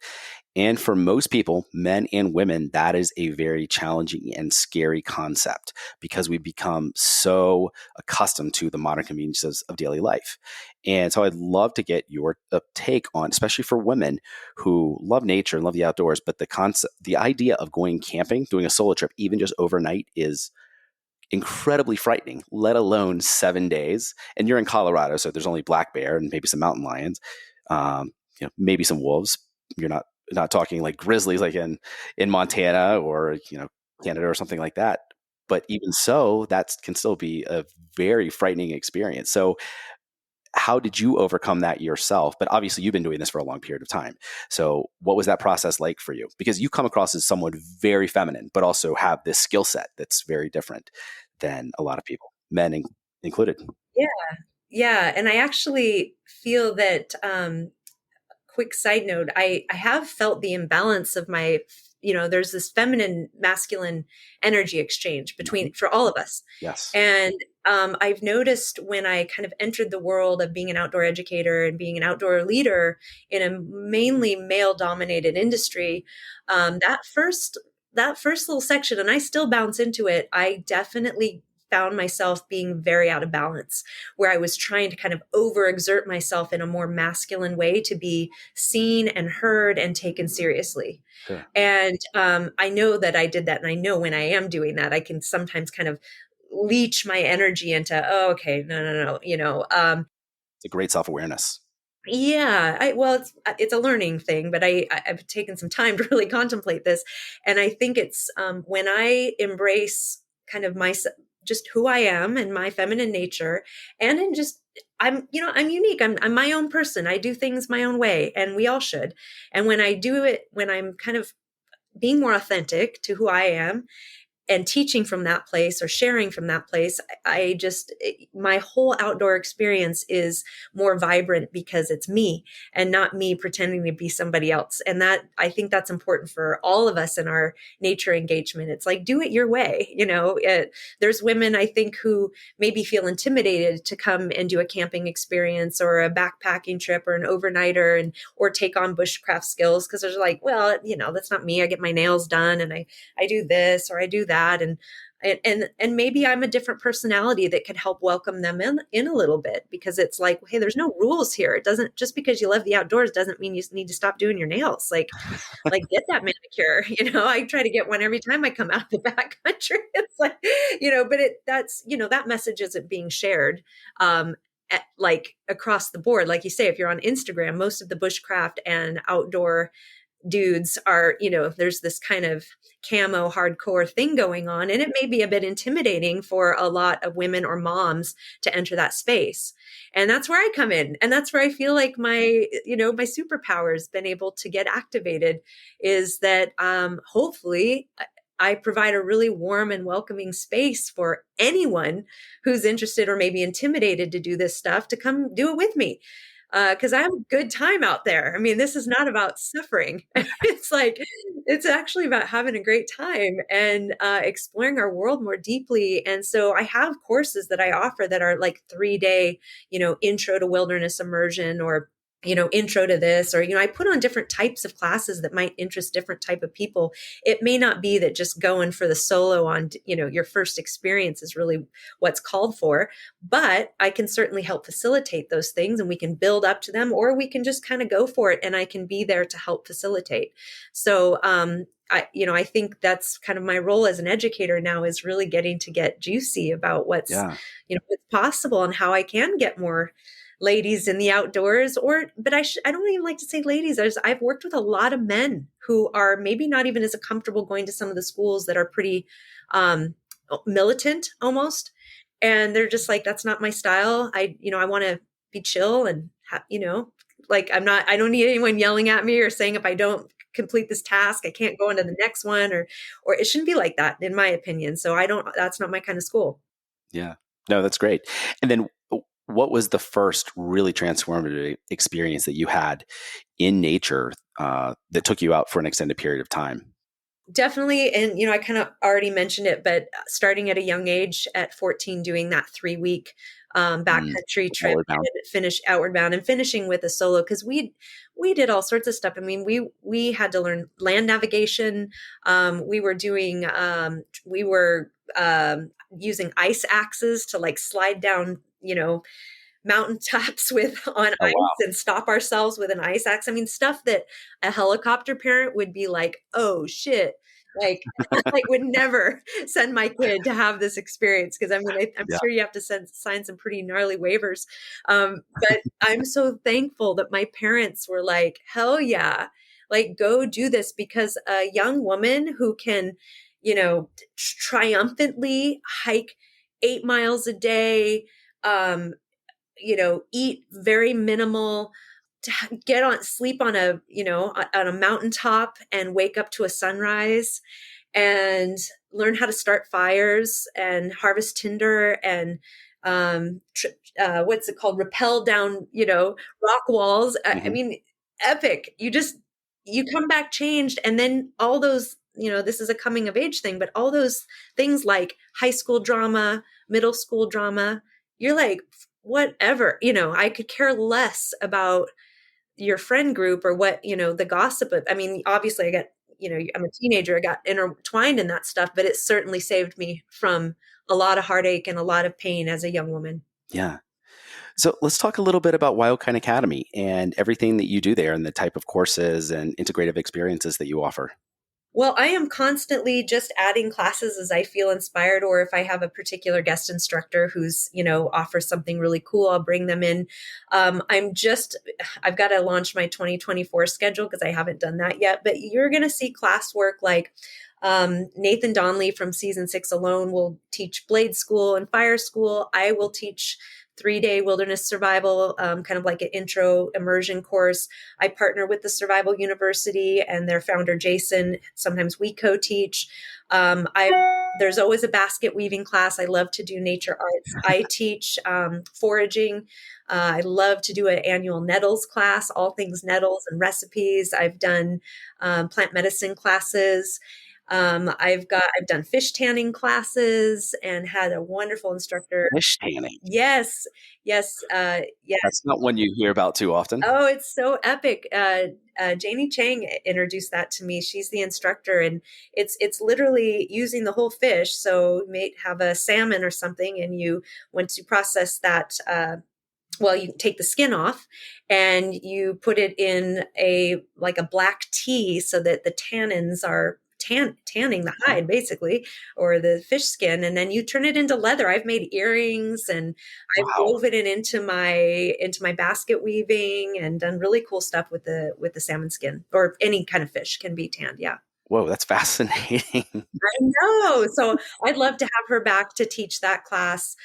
And for most people, men and women, that is a very challenging and scary concept because we become so accustomed to the modern conveniences of daily life. And so I'd love to get your take on, especially for women who love nature and love the outdoors, but the idea of going camping, doing a solo trip, even just overnight, is incredibly frightening, let alone 7 days. And you're in Colorado, so there's only black bear and maybe some mountain lions, maybe some wolves. You're not talking like grizzlies like in Montana or Canada or something like that. But even so, that can still be a very frightening experience. So how did you overcome that yourself? But obviously you've been doing this for a long period of time. So what was that process like for you? Because you come across as someone very feminine, but also have this skill set that's very different than a lot of people, men included. Yeah. Yeah. And I actually feel that, quick side note, I have felt the imbalance of my, there's this feminine masculine energy exchange between, for all of us. Yes. And I've noticed when I kind of entered the world of being an outdoor educator and being an outdoor leader in a mainly male dominated industry, that first little section, and I still bounce into it, I definitely found myself being very out of balance, where I was trying to kind of overexert myself in a more masculine way to be seen and heard and taken seriously. Sure. And I know that I did that. And I know when I am doing that, I can sometimes kind of leech my energy into, oh, okay, no. It's a great self-awareness. Yeah, it's a learning thing, but I've taken some time to really contemplate this. And I think it's when I embrace kind of just who I am and my feminine nature, and in just I'm unique. I'm my own person. I do things my own way, and we all should. And when I do it, when I'm kind of being more authentic to who I am and teaching from that place or sharing from that place, my whole outdoor experience is more vibrant because it's me and not me pretending to be somebody else. And that, I think that's important for all of us in our nature engagement. It's like, do it your way. There's women, I think, who maybe feel intimidated to come and do a camping experience or a backpacking trip or an overnighter or take on bushcraft skills. Cause they're like, well, that's not me. I get my nails done and I do this or I do that. And maybe I'm a different personality that could help welcome them in a little bit, because it's like, hey, there's no rules here. It doesn't, just because you love the outdoors doesn't mean you need to stop doing your nails. Like get that manicure. I try to get one every time I come out of the backcountry. It's like, but that message isn't being shared. Like across the board, like you say, if you're on Instagram, most of the bushcraft and outdoor dudes are, there's this kind of camo hardcore thing going on, and it may be a bit intimidating for a lot of women or moms to enter that space. And that's where I come in, and that's where I feel like my superpower has been able to get activated, is that hopefully I provide a really warm and welcoming space for anyone who's interested or maybe intimidated to do this stuff to come do it with me. Because I have a good time out there. I mean, this is not about suffering. It's actually about having a great time and exploring our world more deeply. And so I have courses that I offer that are like 3-day, intro to wilderness immersion, or intro to this, or, I put on different types of classes that might interest different type of people. It may not be that just going for the solo on, your first experience is really what's called for, but I can certainly help facilitate those things, and we can build up to them, or we can just kind of go for it, and I can be there to help facilitate. So, I think that's kind of my role as an educator now, is really getting to get juicy about what's possible and how I can get more ladies in the outdoors, but I don't even like to say ladies. I've worked with a lot of men who are maybe not even as comfortable going to some of the schools that are pretty militant almost. And they're just like, that's not my style. I want to be chill and I don't need anyone yelling at me or saying, if I don't complete this task, I can't go into the next one, or it shouldn't be like that, in my opinion. So that's not my kind of school. Yeah, no, that's great. And then what was the first really transformative experience that you had in nature that took you out for an extended period of time? Definitely. And, I kind of already mentioned it, but starting at a young age at 14, doing that 3-week backcountry trip, Outward bound. and finish outward bound and finishing with a solo. Cause we did all sorts of stuff. I mean, we had to learn land navigation. We were using ice axes to like slide down, mountaintops with on Oh, ice wow. and stop ourselves with an ice axe. I mean, stuff that a helicopter parent would be like, "Oh shit." Like, like would never send my kid to have this experience because I mean, I'm Yeah. sure you have to sign some pretty gnarly waivers. But I'm so thankful that my parents were like, "Hell yeah, like go do this," because a young woman who can, triumphantly hike 8 miles a day, um, eat very minimal, to sleep on a mountaintop and wake up to a sunrise and learn how to start fires and harvest tinder and what's it called? Rappel down, rock walls. I Hmm. mean, epic. You come back changed. And then all those, this is a coming of age thing, but all those things like high school drama, middle school drama, you're like, whatever, I could care less about your friend group or what, the gossip of, I mean, obviously I got, I'm a teenager, I got intertwined in that stuff, but it certainly saved me from a lot of heartache and a lot of pain as a young woman. Yeah. So let's talk a little bit about Wildkind Academy and everything that you do there and the type of courses and integrative experiences that you offer. Well, I am constantly just adding classes as I feel inspired, or if I have a particular guest instructor who's, offers something really cool, I'll bring them in. I've got to launch my 2024 schedule because I haven't done that yet, but you're going to see classwork like Nathan Donnelly from season 6 alone will teach Blade School and Fire School. I will teach 3-day wilderness survival, kind of like an intro immersion course. I partner with the Survival University and their founder, Jason. Sometimes we co-teach. There's always a basket weaving class. I love to do nature arts. I teach foraging. I love to do an annual nettles class, all things nettles and recipes. I've done plant medicine classes. I've done fish tanning classes and had a wonderful instructor. Fish tanning. Yes, yes, yeah. That's not one you hear about too often. Oh, it's so epic. Janie Chang introduced that to me. She's the instructor, and it's literally using the whole fish. So you may have a salmon or something, and once you process that, well, you take the skin off and you put it in like a black tea so that the tannins are tanning the Mhm. hide basically, or the fish skin, and then you turn it into leather. I've made earrings and I've Wow. woven it into my basket weaving and done really cool stuff with the salmon skin, or any kind of fish can be tanned. Yeah. Whoa, that's fascinating. I know. So I'd love to have her back to teach that class.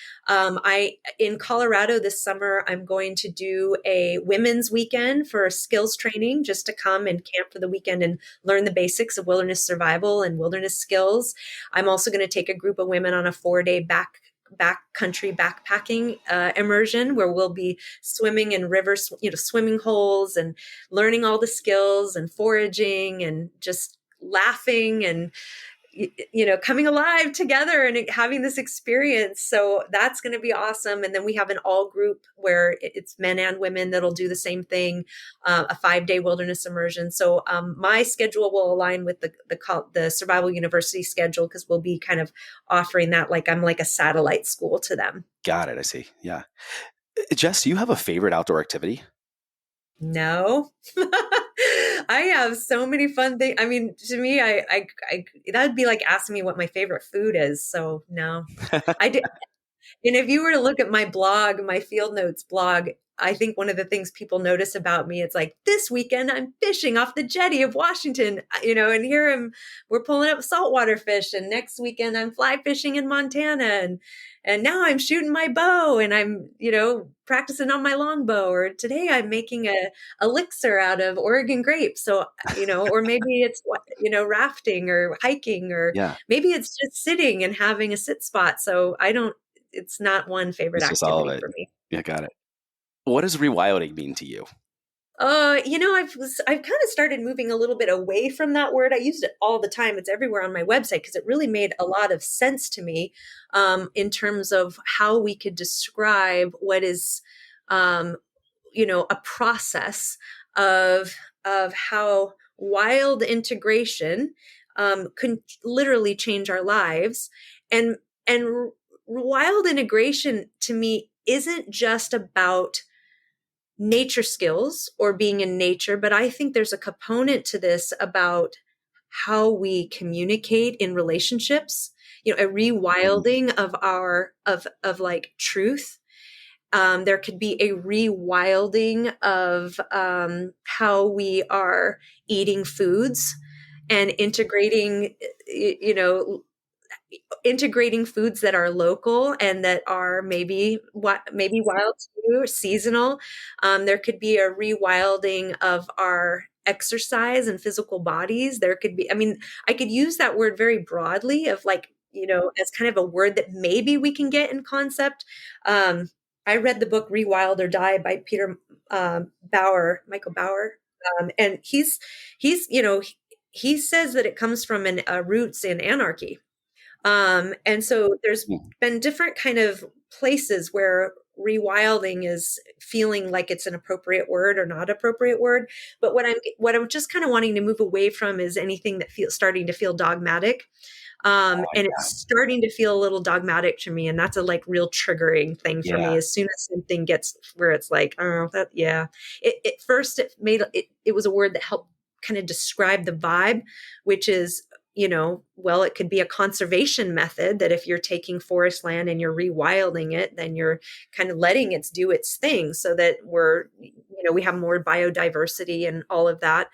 In Colorado this summer, I'm going to do a women's weekend for skills training, just to come and camp for the weekend and learn the basics of wilderness survival and wilderness skills. I'm also going to take a group of women on a 4-day backcountry backpacking immersion where we'll be swimming in rivers, swimming holes, and learning all the skills and foraging and just laughing and coming alive together and having this experience. So that's going to be awesome. And then we have an all group where it's men and women that'll do the same thing, a 5-day wilderness immersion. So my schedule will align with the Survival University schedule, because we'll be kind of offering that, like I'm like a satellite school to them. Got it. I see. Yeah. Jess, do you have a favorite outdoor activity? No. I have so many fun things. I mean, to me, I that'd be like asking me what my favorite food is. So no, I did. And if you were to look at my blog, my field notes blog, I think one of the things people notice about me, it's like, this weekend I'm fishing off the jetty of Washington, and we're pulling up saltwater fish. And next weekend I'm fly fishing in Montana. And now I'm shooting my bow and I'm, practicing on my longbow. Or today I'm making a elixir out of Oregon grapes. So, or maybe it's, rafting or hiking, or Yeah. maybe it's just sitting and having a sit spot. So it's not one favorite It's just all activity of it. for me. Yeah, got it. What does rewilding mean to you? I've kind of started moving a little bit away from that word. I used it all the time. It's everywhere on my website because it really made a lot of sense to me, in terms of how we could describe what is, um, a process of how wild integration, can literally change our lives. And wild integration to me isn't just about nature skills or being in nature, but I think there's a component to this about how we communicate in relationships, a rewilding of our of like truth. There could be a rewilding of, how we are eating foods and integrating foods that are local and that are maybe wild too, seasonal. There could be a rewilding of our exercise and physical bodies. There could be, I mean, I could use that word very broadly of like, as kind of a word that maybe we can get in concept. I read the book Rewild or Die by Michael Bauer. And he says that it comes from roots in anarchy. And so there's been different kind of places where rewilding is feeling like it's an appropriate word or not appropriate word. But what I'm just kind of wanting to move away from is anything that feels starting to feel dogmatic. And it's starting to feel a little dogmatic to me. And that's a like real triggering thing for me. As soon as something gets where it's like, oh, that, yeah. At first it was a word that helped kind of describe the vibe, which is, it could be a conservation method that if you're taking forest land and you're rewilding it, then you're kind of letting it do its thing so that we have more biodiversity and all of that.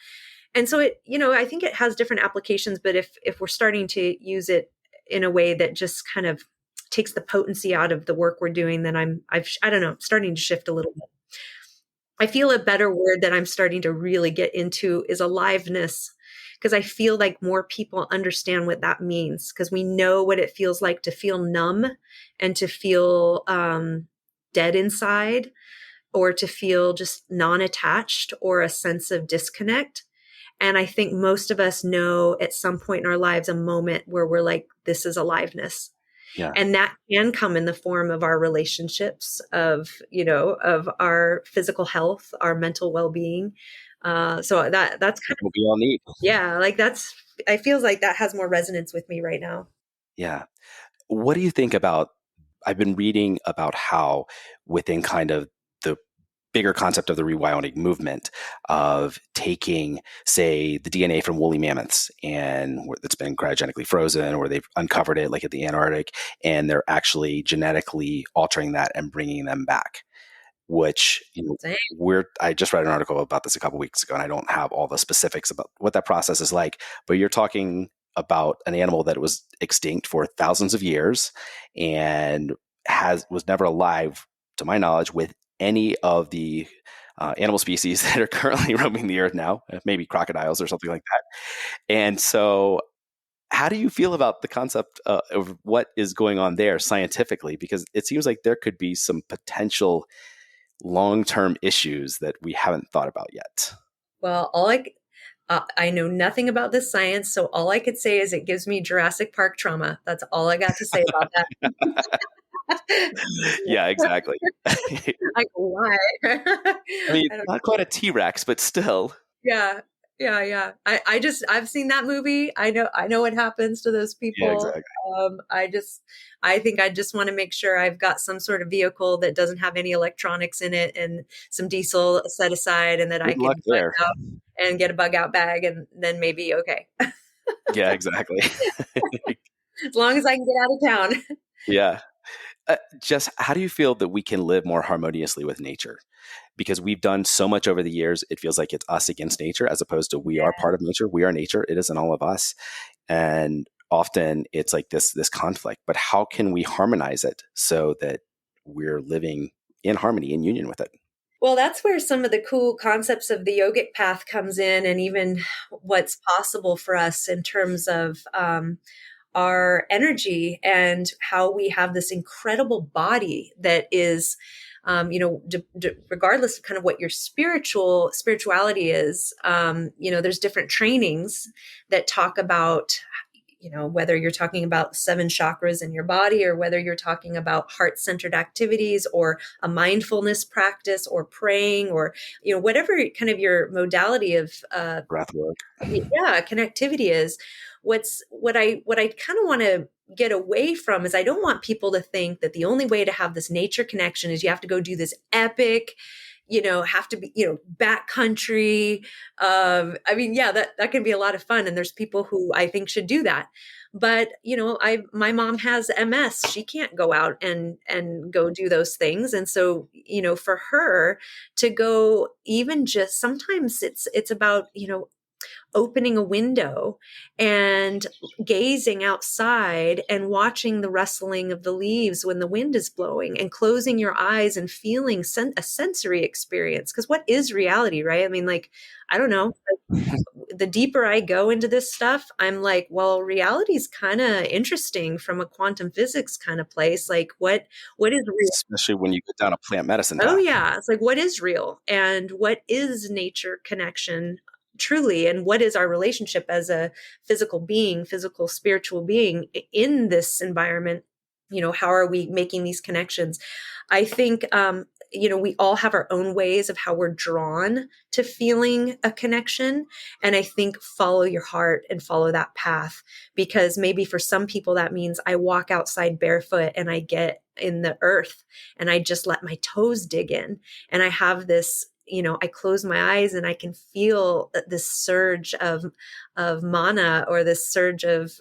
And so I think it has different applications, but if we're starting to use it in a way that just kind of takes the potency out of the work we're doing, then I don't know, starting to shift a little bit. I feel a better word that I'm starting to really get into is aliveness, because I feel like more people understand what that means, because we know what it feels like to feel numb and to feel dead inside, or to feel just non-attached or a sense of disconnect. And I think most of us know at some point in our lives a moment where we're like, this is aliveness. Yeah. And that can come in the form of our relationships, of our physical health, our mental well-being. So that's kind of what we all need. Yeah, like I feels like that has more resonance with me right now. Yeah. What do you think about, I've been reading about how within kind of the bigger concept of the rewilding movement of taking, say, the DNA from woolly mammoths and it's been cryogenically frozen, or they've uncovered it like at the Antarctic, and they're actually genetically altering that and bringing them back, which, I just read an article about this a couple weeks ago, and I don't have all the specifics about what that process is like, but you're talking about an animal that was extinct for thousands of years and was never alive, to my knowledge, with any of the animal species that are currently roaming the earth now, maybe crocodiles or something like that. And so how do you feel about the concept of what is going on there scientifically? Because it seems like there could be some potential long-term issues that we haven't thought about yet. Well, I know nothing about this science, so all I could say is it gives me Jurassic Park trauma. That's all I got to say about that. Yeah, exactly. Like, why? I mean, not quite a T-Rex, but still. Yeah. I've seen that movie. I know what happens to those people. Yeah, exactly. I think I just want to make sure I've got some sort of vehicle that doesn't have any electronics in it and some diesel set aside, and that I can find out and get a bug out bag, and then maybe okay. Yeah, exactly. As long as I can get out of town. Yeah. Jess, how do you feel that we can live more harmoniously with nature? Because we've done so much over the years, it feels like it's us against nature, as opposed to we are part of nature. We are nature. It isn't all of us. And often it's like this conflict. But how can we harmonize it so that we're living in harmony, in union with it? Well, that's where some of the cool concepts of the yogic path comes in, and even what's possible for us in terms of our energy and how we have this incredible body that is regardless of kind of what your spirituality is, there's different trainings that talk about, whether you're talking about 7 chakras in your body, or whether you're talking about heart-centered activities or a mindfulness practice or praying, or, whatever kind of your modality of, Breath work. connectivity is. What I kind of want to get away from is, I don't want people to think that the only way to have this nature connection is you have to go do this epic, have to be, backcountry. That can be a lot of fun. And there's people who I think should do that. But, my mom has MS. She can't go out and go do those things. And so, for her to go, even just sometimes it's about, opening a window and gazing outside and watching the rustling of the leaves when the wind is blowing, and closing your eyes and feeling a sensory experience. Because what is reality, right? I mean, like, I don't know. The deeper I go into this stuff, I'm like, well, reality is kind of interesting from a quantum physics kind of place. Like, what is real? Especially when you get down a plant medicine Oh path. yeah. It's like, what is real, and what is nature connection truly, and what is our relationship as a physical spiritual being in this environment? How are we making these connections? I think we all have our own ways of how we're drawn to feeling a connection, and I think follow your heart and follow that path, because maybe for some people that means I walk outside barefoot and I get in the earth and I just let my toes dig in, and I have this, I close my eyes and I can feel this surge of mana, or this surge of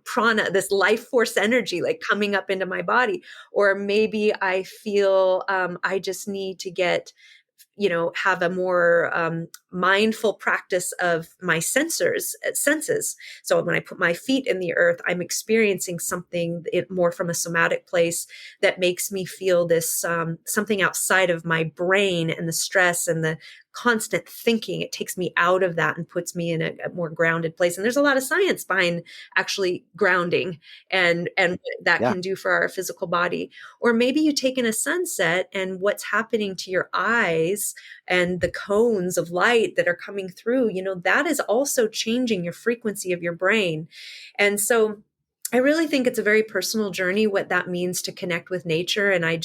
prana, this life force energy, like coming up into my body. Or maybe I feel I just need to have a more mindful practice of my senses. So when I put my feet in the earth, I'm experiencing something more from a somatic place that makes me feel this something outside of my brain and the stress and the constant thinking. It takes me out of that and puts me in a more grounded place. And there's a lot of science behind actually grounding and what that can do for our physical body. Or maybe you take in a sunset, and what's happening to your eyes and the cones of light that are coming through, that is also changing your frequency of your brain. And so I really think it's a very personal journey, what that means to connect with nature. And I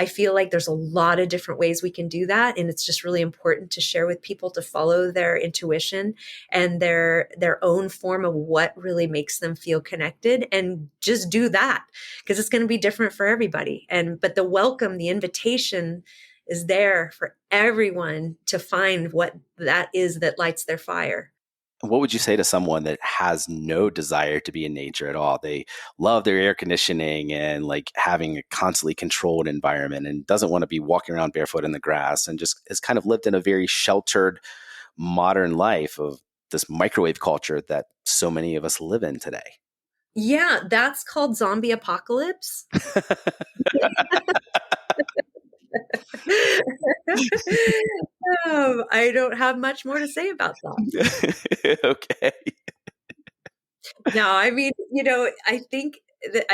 feel like there's a lot of different ways we can do that. And it's just really important to share with people to follow their intuition and their own form of what really makes them feel connected, and just do that, because it's going to be different for everybody. But the invitation is there for everyone to find what that is that lights their fire. What would you say to someone that has no desire to be in nature at all? They love their air conditioning and like having a constantly controlled environment, and doesn't want to be walking around barefoot in the grass, and just has kind of lived in a very sheltered modern life of this microwave culture that so many of us live in today? Yeah, that's called zombie apocalypse. I don't have much more to say about that. Okay. No, I mean, I think that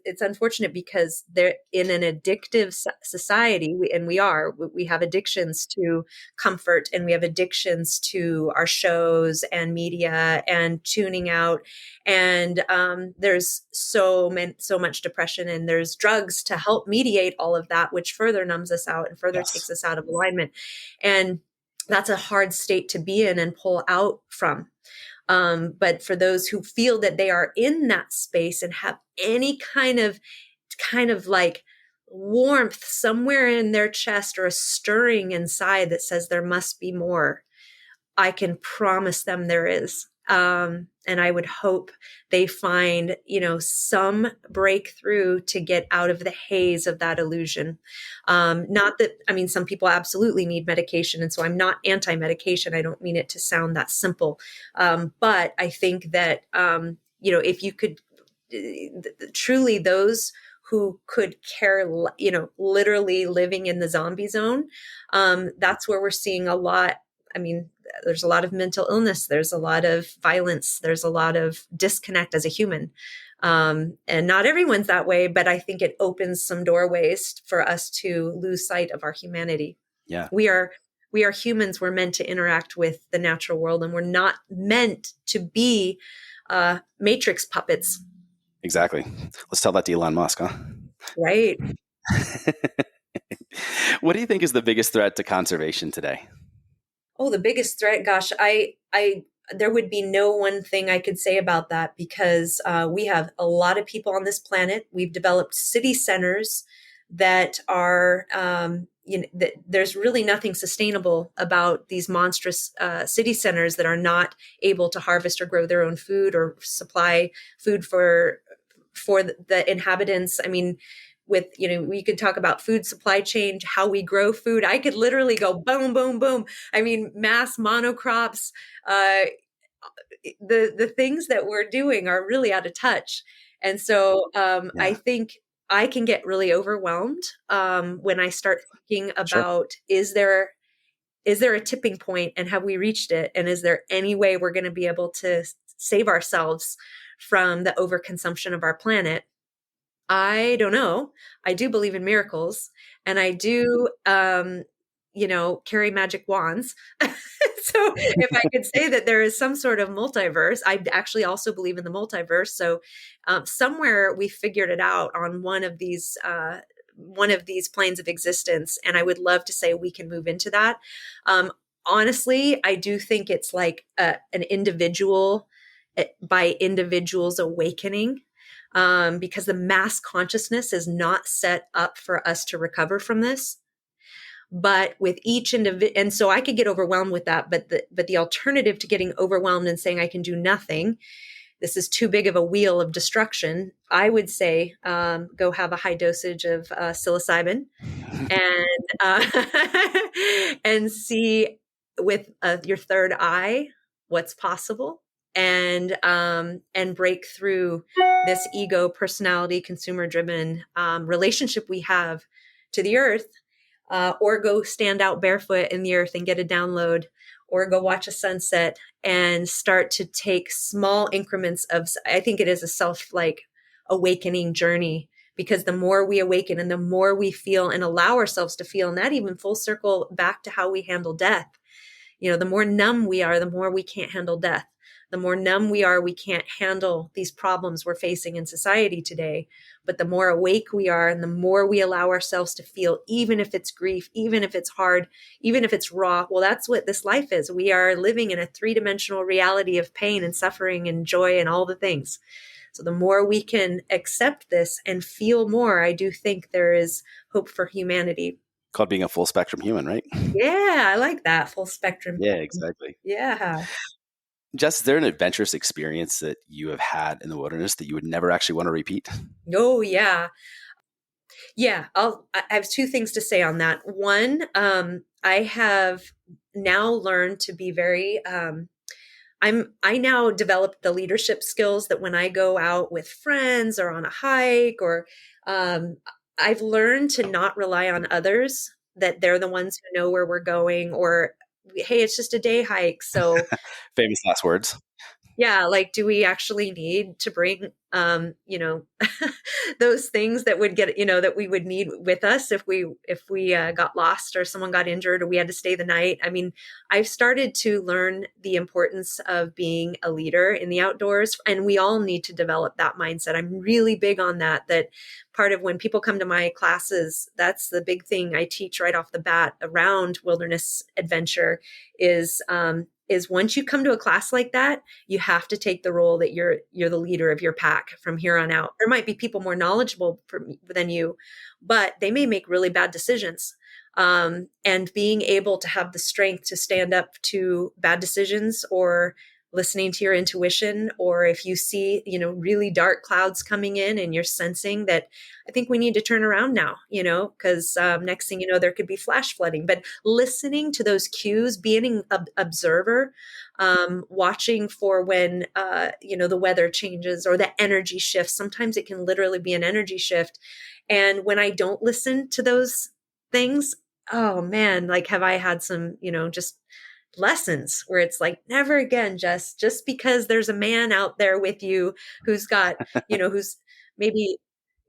it's unfortunate, because they're in an addictive society. We have addictions to comfort, and we have addictions to our shows and media and tuning out. And there's so much depression, and there's drugs to help mediate all of that, which further numbs us out and further takes us out of alignment. And that's a hard state to be in and pull out from. But for those who feel that they are in that space and have any kind of like warmth somewhere in their chest, or a stirring inside that says there must be more, I can promise them there is. And I would hope they find, some breakthrough to get out of the haze of that illusion. Not that, I mean, some people absolutely need medication. And so I'm not anti-medication. I don't mean it to sound that simple. But I think that, if you could truly, those who could care, literally living in the zombie zone, that's where we're seeing a lot. I mean, there's a lot of mental illness. There's a lot of violence. There's a lot of disconnect as a human. And not everyone's that way, but I think it opens some doorways for us to lose sight of our humanity. Yeah. We are humans. We're meant to interact with the natural world, and we're not meant to be matrix puppets. Exactly. Let's tell that to Elon Musk, huh? Right. What do you think is the biggest threat to conservation today? Oh, the biggest threat. Gosh, there would be no one thing I could say about that, because we have a lot of people on this planet. We've developed city centers that are, there's really nothing sustainable about these monstrous city centers that are not able to harvest or grow their own food or supply food for the inhabitants. I mean, we could talk about food supply chain, how we grow food. I could literally go boom, boom, boom. I mean, mass monocrops. The things that we're doing are really out of touch. And so I think I can get really overwhelmed when I start thinking Sure. about, is there a tipping point, and have we reached it? And is there any way we're going to be able to save ourselves from the overconsumption of our planet? I don't know. I do believe in miracles, and I do, carry magic wands. So if I could say that there is some sort of multiverse, I actually also believe in the multiverse. So somewhere we figured it out on one of these planes of existence, and I would love to say we can move into that. Honestly, I do think it's like an individual by individuals awakening. Because the mass consciousness is not set up for us to recover from this. But with each individual, and so I could get overwhelmed with that. But the alternative to getting overwhelmed and saying I can do nothing, this is too big of a wheel of destruction, I would say go have a high dosage of psilocybin and see with your third eye what's possible, and break through this ego, personality, consumer driven relationship we have to the earth, or go stand out barefoot in the earth and get a download, or go watch a sunset and start to take small increments of, I think it is a awakening journey, because the more we awaken and the more we feel and allow ourselves to feel, and that even full circle back to how we handle death. The more numb we are, the more we can't handle death. The more numb we are, we can't handle these problems we're facing in society today. But the more awake we are, and the more we allow ourselves to feel, even if it's grief, even if it's hard, even if it's raw, well, that's what this life is. We are living in a 3-dimensional reality of pain and suffering and joy and all the things. So the more we can accept this and feel more, I do think there is hope for humanity. Called being a full spectrum human, right? Yeah, I like that. Full spectrum. Yeah, exactly. Yeah. Jess, is there an adventurous experience that you have had in the wilderness that you would never actually want to repeat? Oh, yeah. Yeah, I have 2 things to say on that. One, I have now learned to be very, I now developed the leadership skills that when I go out with friends or on a hike, or I've learned to not rely on others, that they're the ones who know where we're going, or, hey, it's just a day hike. So Famous last words. yeah, do we actually need to bring, those things that would get, that we would need with us if we got lost, or someone got injured, or we had to stay the night. I mean, I've started to learn the importance of being a leader in the outdoors, and we all need to develop that mindset. I'm really big on that part of when people come to my classes, that's the big thing I teach right off the bat around wilderness adventure is once you come to a class like that, you have to take the role that you're the leader of your pack from here on out. There might be people more knowledgeable than you, but they may make really bad decisions. And being able to have the strength to stand up to bad decisions, or listening to your intuition, or if you see, really dark clouds coming in and you're sensing that I think we need to turn around now, because next thing you know, there could be flash flooding. But listening to those cues, being an observer, watching for when, the weather changes or the energy shifts. Sometimes it can literally be an energy shift. And when I don't listen to those things, oh man, have I had some, just lessons where it's like, never again, just because there's a man out there with you who's got, who's maybe,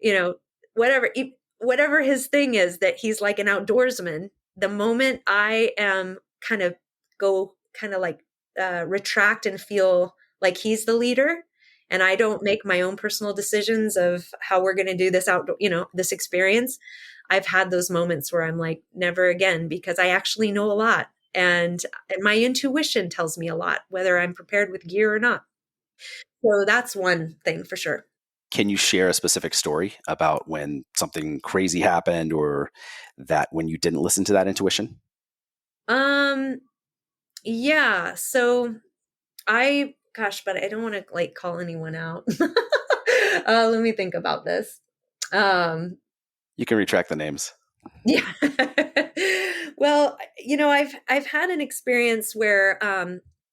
you know, whatever, whatever his thing is, that he's like an outdoorsman. The moment I am kind of like retract and feel like he's the leader, and I don't make my own personal decisions of how we're going to do this outdoor, this experience. I've had those moments where I'm like, never again, because I actually know a lot. And my intuition tells me a lot, whether I'm prepared with gear or not. So that's one thing for sure. Can you share a specific story about when something crazy happened, or that when you didn't listen to that intuition? Yeah. So but I don't want to like call anyone out. Let me think about this. You can retract the names. Yeah. Well, I've had an experience where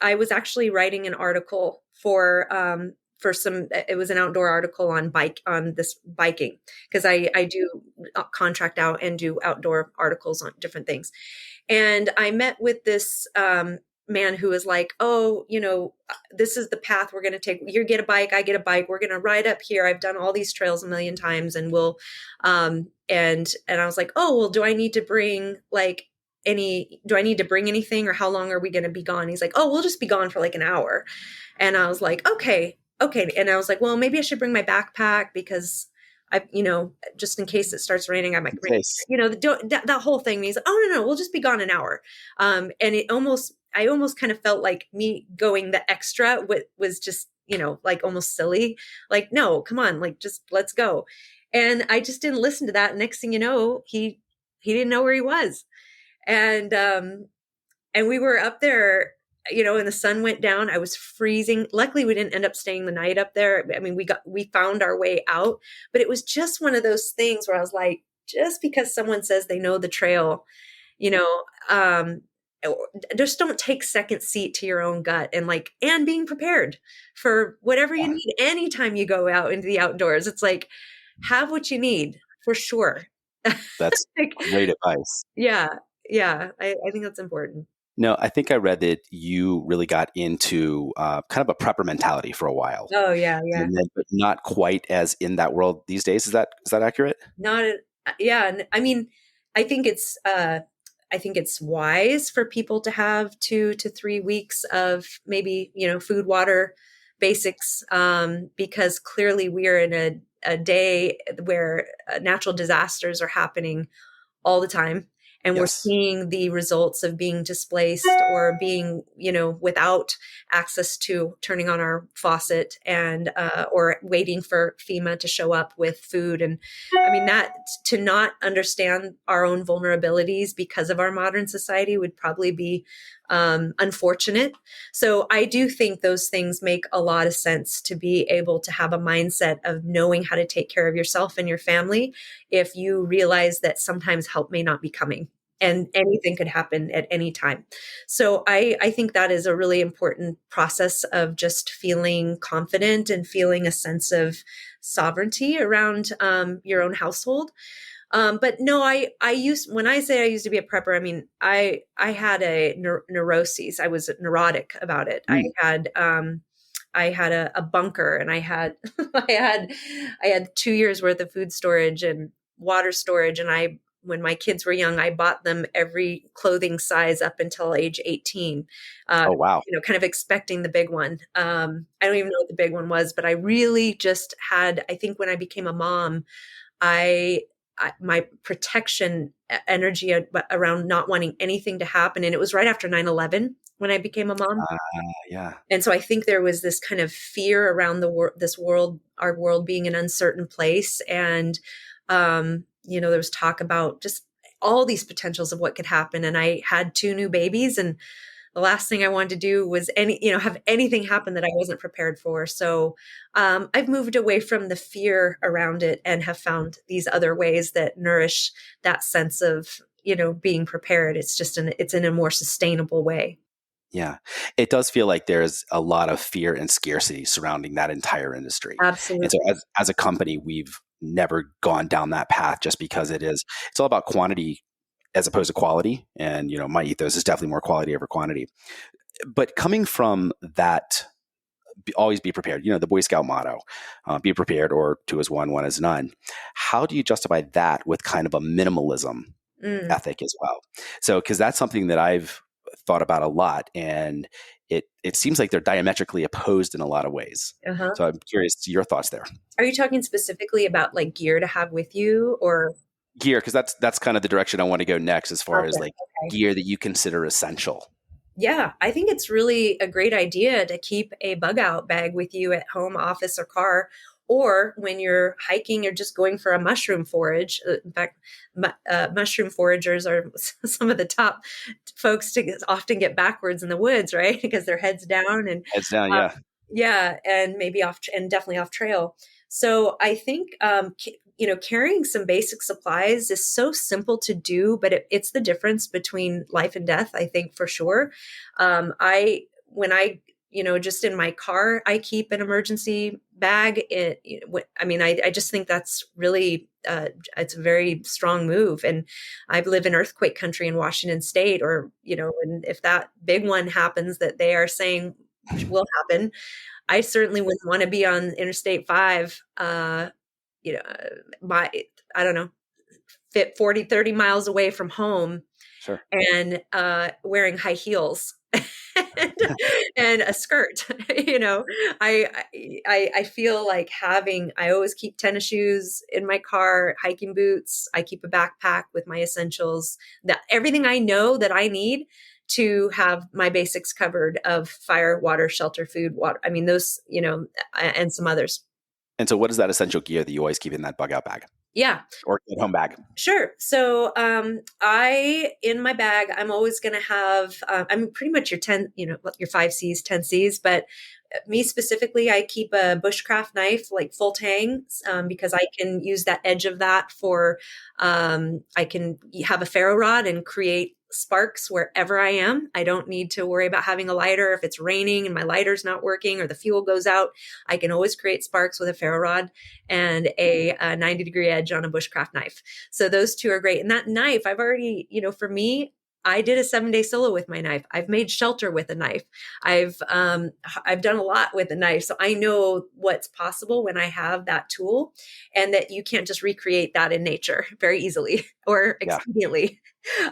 I was actually writing an article for some, it was an outdoor article on this biking, because I do contract out and do outdoor articles on different things. And I met with this man who was like, oh, this is the path we're going to take. You get a bike, I get a bike. We're going to ride up here. I've done all these trails a million times, and we'll, and I was like, oh, well, do I need to bring anything, or how long are we going to be gone? He's like, oh, we'll just be gone for like an hour. And I was like, okay. And I was like, well, maybe I should bring my backpack, because just in case it starts raining, I might bring, that whole thing. And he's like, oh, no, we'll just be gone an hour. And I almost kind of felt like me going the extra was just, like almost silly. Like, no, come on, like, just let's go. And I just didn't listen to that. Next thing you know, he didn't know where he was. And we were up there, and the sun went down. I was freezing. Luckily, we didn't end up staying the night up there. I mean, we found our way out, but it was just one of those things where I was like, just because someone says they know the trail, just don't take second seat to your own gut, and being prepared for whatever you need anytime you go out into the outdoors. It's like, have what you need for sure. That's great advice. Yeah. I think that's important. No, I think I read that you really got into kind of a prepper mentality for a while. Oh yeah. But not quite as in that world these days. Is that accurate? Yeah. I mean, I think it's wise for people to have 2 to 3 weeks of maybe, food, water, basics, because clearly we are in a day where natural disasters are happening all the time. And we're seeing the results of being displaced, or being, without access to turning on our faucet, and or waiting for FEMA to show up with food. And I mean, that to not understand our own vulnerabilities because of our modern society would probably be unfortunate. So I do think those things make a lot of sense, to be able to have a mindset of knowing how to take care of yourself and your family if you realize that sometimes help may not be coming. And anything could happen at any time. So I think that is a really important process of just feeling confident and feeling a sense of sovereignty around your own household. But no, when I say I used to be a prepper, I mean, I had a neuroses. I was neurotic about it. I had a bunker, and I had 2 years worth of food storage and water storage. And when my kids were young, I bought them every clothing size up until age 18. Oh, wow. Kind of expecting the big one. I don't even know what the big one was, but I really just had, I think when I became a mom, my protection energy around not wanting anything to happen. And it was right after 9/11 when I became a mom. Yeah. And so I think there was this kind of fear around our world being an uncertain place. And, there was talk about just all these potentials of what could happen. And I had 2 new babies, and the last thing I wanted to do was have anything happen that I wasn't prepared for. So I've moved away from the fear around it, and have found these other ways that nourish that sense of, being prepared. It's just it's in a more sustainable way. Yeah. It does feel like there's a lot of fear and scarcity surrounding that entire industry. Absolutely. And so as a company, we've never gone down that path, just because it's all about quantity as opposed to quality. And, my ethos is definitely more quality over quantity. But coming from that, always be prepared, the Boy Scout motto, be prepared, or two is one, one is none. How do you justify that with kind of a minimalism ethic as well? So, because that's something that I've thought about a lot, and it seems like they're diametrically opposed in a lot of ways. Uh-huh. So I'm curious to your thoughts there. Are you talking specifically about like gear to have with you, or gear? Because that's kind of the direction I want to go next, as far as like gear that you consider essential. Yeah, I think it's really a great idea to keep a bug out bag with you at home, office, or car, or when you're hiking or just going for a mushroom forage. In fact, mushroom foragers are some of the top folks to often get backwards in the woods, right? Because their heads down and heads down, yeah. Yeah, and maybe definitely off trail. So I think carrying some basic supplies is so simple to do, but it's the difference between life and death, I think, for sure. When I just in my car, I keep an emergency bag. I just think that's really it's a very strong move. And I live in earthquake country in Washington State, or and if that big one happens that they are saying will happen, I certainly wouldn't want to be on Interstate 5, I don't know, 40, 30 miles away from home. Sure. And wearing high heels and a skirt. I feel like I always keep tennis shoes in my car, hiking boots. I keep a backpack with my essentials, that everything I know that I need to have my basics covered of fire, water, shelter, food, water. I mean, those, and some others. And so what is that essential gear that you always keep in that bug out bag? Yeah. Or at home bag? Sure. So in my bag, I'm always going to have, I'm pretty much your 10, your 5 C's, 10 C's, but me specifically, I keep a bushcraft knife, like full tang, because I can use that edge of that for, I can have a ferro rod and create sparks wherever I am. I don't need to worry about having a lighter. If it's raining and my lighter's not working or the fuel goes out, I can always create sparks with a ferro rod and a 90-degree edge on a bushcraft knife. So those two are great. And that knife, I've already, for me, I did a 7-day solo with my knife. I've made shelter with a knife. I've done a lot with a knife. So I know what's possible when I have that tool, and that you can't just recreate that in nature very easily or expediently.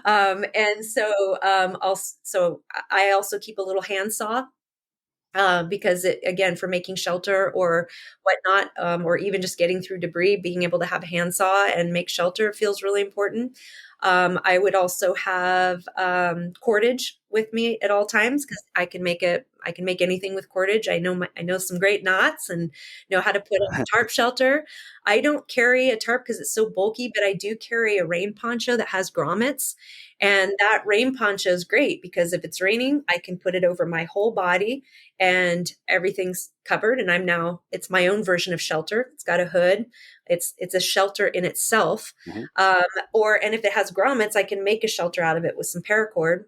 And so I also keep a little handsaw. Because again, for making shelter or whatnot, or even just getting through debris, being able to have a handsaw and make shelter feels really important. I would also have cordage with me at all times, because I can make anything with cordage. I know some great knots and know how to put up a tarp shelter. I don't carry a tarp because it's so bulky, but I do carry a rain poncho that has grommets. And that rain poncho is great because if it's raining, I can put it over my whole body and everything's covered. And it's my own version of shelter. It's got a hood. It's a shelter in itself. Mm-hmm. And if it has grommets, I can make a shelter out of it with some paracord.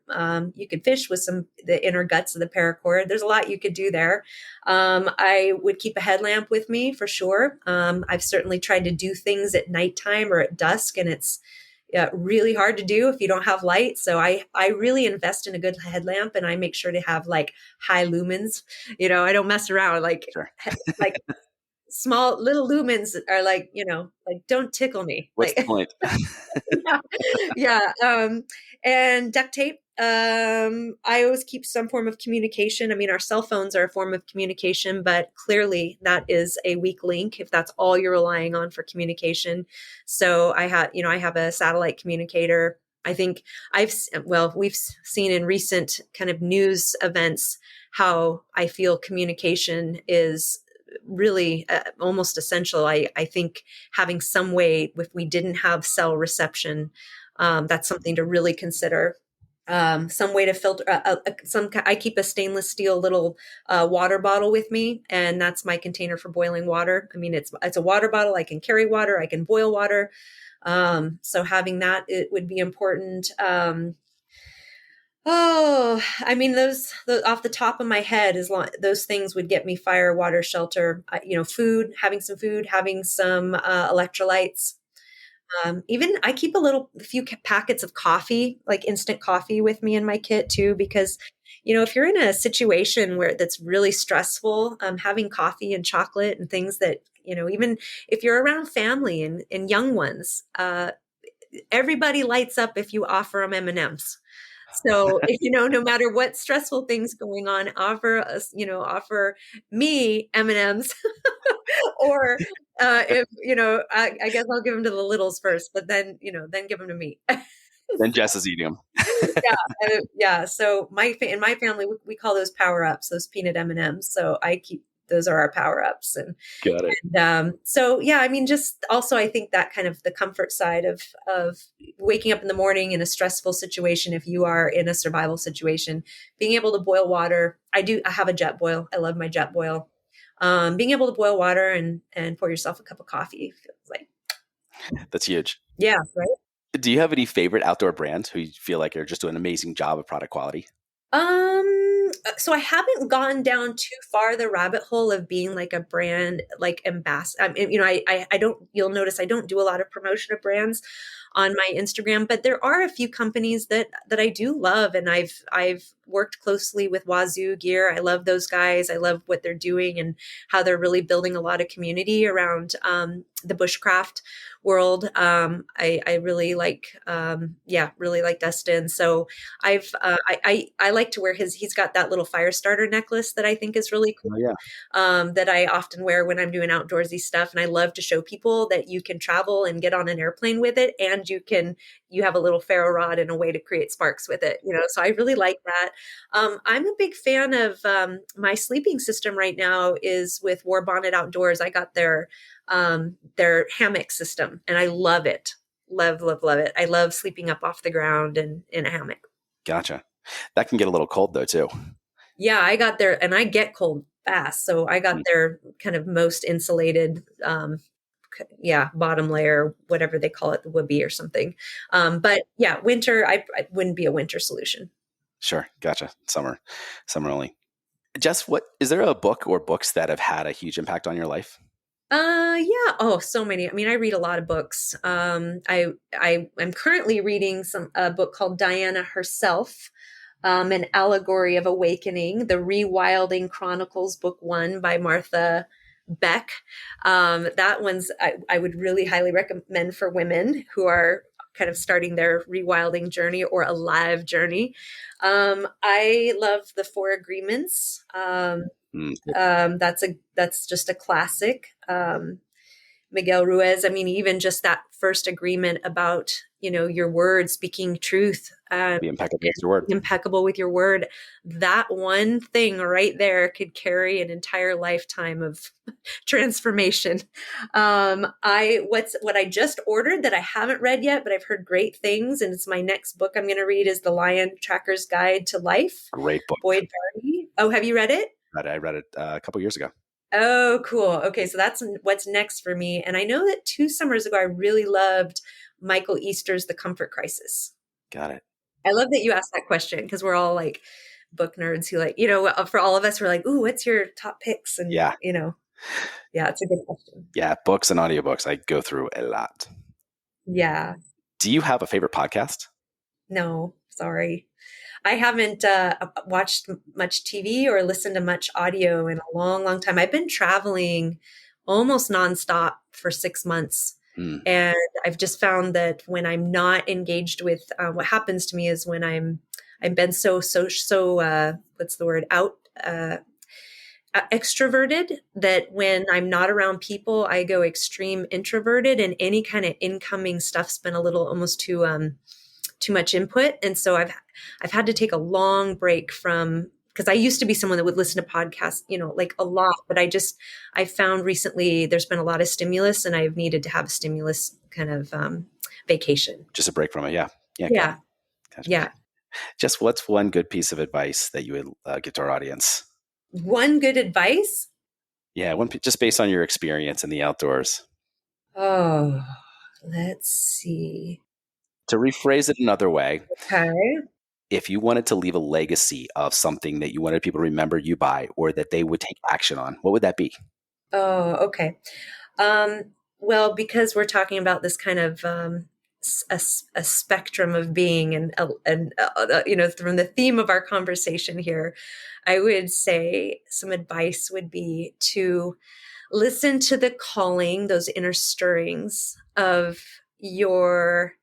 You could fish with the inner guts of the paracord. There's a lot you could do there. I would keep a headlamp with me for sure. I've certainly tried to do things at nighttime or at dusk, and it's really hard to do if you don't have light. So I really invest in a good headlamp, and I make sure to have like high lumens. I don't mess around Sure. like small little lumens are like, don't tickle me. What's the point? Yeah. And duct tape. I always keep some form of communication. I mean, our cell phones are a form of communication, but clearly that is a weak link if that's all you're relying on for communication. So I have a satellite communicator. I think we've seen in recent kind of news events how I feel communication is really almost essential. I think having some way, if we didn't have cell reception, that's something to really consider. Some way to filter, I keep a stainless steel little water bottle with me, and that's my container for boiling water. I mean, it's a water bottle. I can carry water. I can boil water. So having that, it would be important. I mean, those off the top of my head, those things would get me fire, water, shelter, food, having some electrolytes. Even I keep a few packets of coffee, like instant coffee with me in my kit too, because, if you're in a situation where that's really stressful, having coffee and chocolate and things that, even if you're around family and young ones, everybody lights up if you offer them M&Ms. So if, no matter what stressful things going on, offer me M&Ms or if, I guess I'll give them to the littles first, but then, then give them to me. Then Jess is eating them. Yeah. So in my family, we call those power ups, those peanut M&Ms. So those are our power ups. Got it. So yeah, I mean, just also, I think that kind of the comfort side of waking up in the morning in a stressful situation, if you are in a survival situation, being able to boil water. I have a jet boil. I love my jet boil. Being able to boil water and pour yourself a cup of coffee feels like that's huge. Yeah. Right. Do you have any favorite outdoor brands who you feel like are just doing an amazing job of product quality? So I haven't gone down too far the rabbit hole of being like a brand, like ambassador. I don't, you'll notice I don't do a lot of promotion of brands on my Instagram, but there are a few companies that I do love. And I've worked closely with Wazoo Gear. I love those guys. I love what they're doing and how they're really building a lot of community around, the bushcraft world. I really like, really like Dustin. So I like to wear he's got that little fire starter necklace that I think is really cool. Oh, yeah. That I often wear when I'm doing outdoorsy stuff. And I love to show people that you can travel and get on an airplane with it. And you have a little ferro rod and a way to create sparks with it, so I really like that. I'm a big fan of, my sleeping system right now is with War Bonnet Outdoors. I got their hammock system and I love it. Love, love, love it. I love sleeping up off the ground and in a hammock. Gotcha. That can get a little cold though too. Yeah, I got their, and I get cold fast. So I got their kind of most insulated, bottom layer, whatever they call it, the Wibby or something. But yeah, winter, I wouldn't be a winter solution. Sure. Gotcha. Summer only. Jess, is there a book or books that have had a huge impact on your life? Yeah. Oh, so many. I mean, I read a lot of books. I'm currently reading a book called Diana Herself, An Allegory of Awakening, the Rewilding Chronicles, Book 1 by Martha Beck. That one's, I would really highly recommend for women who are kind of starting their rewilding journey or a live journey. I love The Four Agreements. That's just a classic. Miguel Ruiz. I mean, even just that first agreement about, your word, speaking truth, Be impeccable with your word. Impeccable with your word. That one thing right there could carry an entire lifetime of transformation. What I just ordered that I haven't read yet, but I've heard great things. And it's my next book I'm going to read is The Lion Tracker's Guide to Life. Great book. Boyd Barty. Oh, have you read it? I read it a couple years ago. Oh, cool. Okay. So that's what's next for me. And I know that 2 summers ago, I really loved Michael Easter's The Comfort Crisis. Got it. I love that you asked that question because we're all like book nerds who like, for all of us, we're like, ooh, what's your top picks? And, yeah, it's a good question. Yeah. Books and audiobooks. I go through a lot. Yeah. Do you have a favorite podcast? No, sorry. I haven't watched much TV or listened to much audio in a long, long time. I've been traveling almost nonstop for 6 months. And I've just found that when I'm not engaged with, what happens to me is when I've been so what's the word, extroverted, that when I'm not around people, I go extreme introverted, and any kind of incoming stuff's been a little almost too much input. And so I've had to take a long break from, because I used to be someone that would listen to podcasts, like a lot, but I found recently there's been a lot of stimulus and I've needed to have a stimulus kind of vacation. Just a break from it. Yeah. Yeah. Gotcha. Yeah. Just what's one good piece of advice that you would give to our audience? One good advice? Yeah. Just based on your experience in the outdoors. Oh, let's see. To rephrase it another way. Okay. If you wanted to leave a legacy of something that you wanted people to remember you by, or that they would take action on, what would that be? Oh, okay. Well, because we're talking about this kind of a spectrum of being, and from the theme of our conversation here, I would say some advice would be to listen to the calling, those inner stirrings of your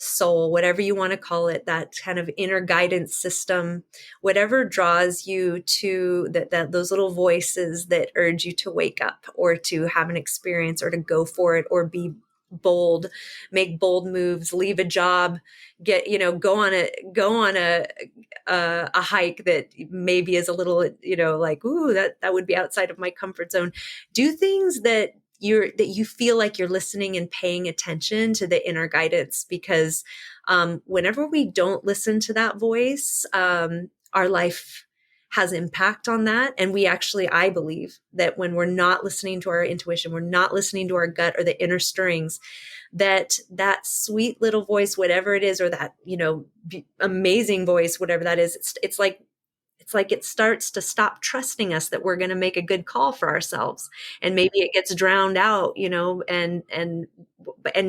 soul, whatever you want to call it, that kind of inner guidance system, whatever draws you to that those little voices that urge you to wake up or to have an experience or to go for it or be bold, make bold moves, leave a job, go on a hike that maybe is a little, like, ooh, that would be outside of my comfort zone. Do things that you feel like you're listening and paying attention to the inner guidance, because whenever we don't listen to that voice, our life has impact on that. And I believe that when we're not listening to our intuition, we're not listening to our gut or the inner stirrings, that sweet little voice, whatever it is, or that, amazing voice, whatever that is, it's like it starts to stop trusting us that we're going to make a good call for ourselves. And maybe it gets drowned out, and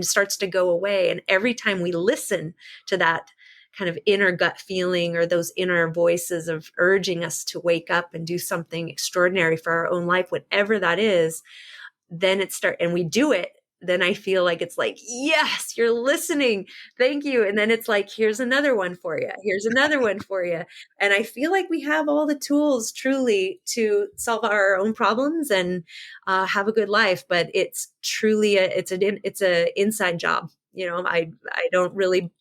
starts to go away. And every time we listen to that kind of inner gut feeling or those inner voices of urging us to wake up and do something extraordinary for our own life, whatever that is, then and we do it. Then I feel like it's like, yes, you're listening. Thank you. And then it's like, here's another one for you. Here's another one for you. And I feel like we have all the tools truly to solve our own problems and have a good life. But it's truly it's an inside job. I don't really,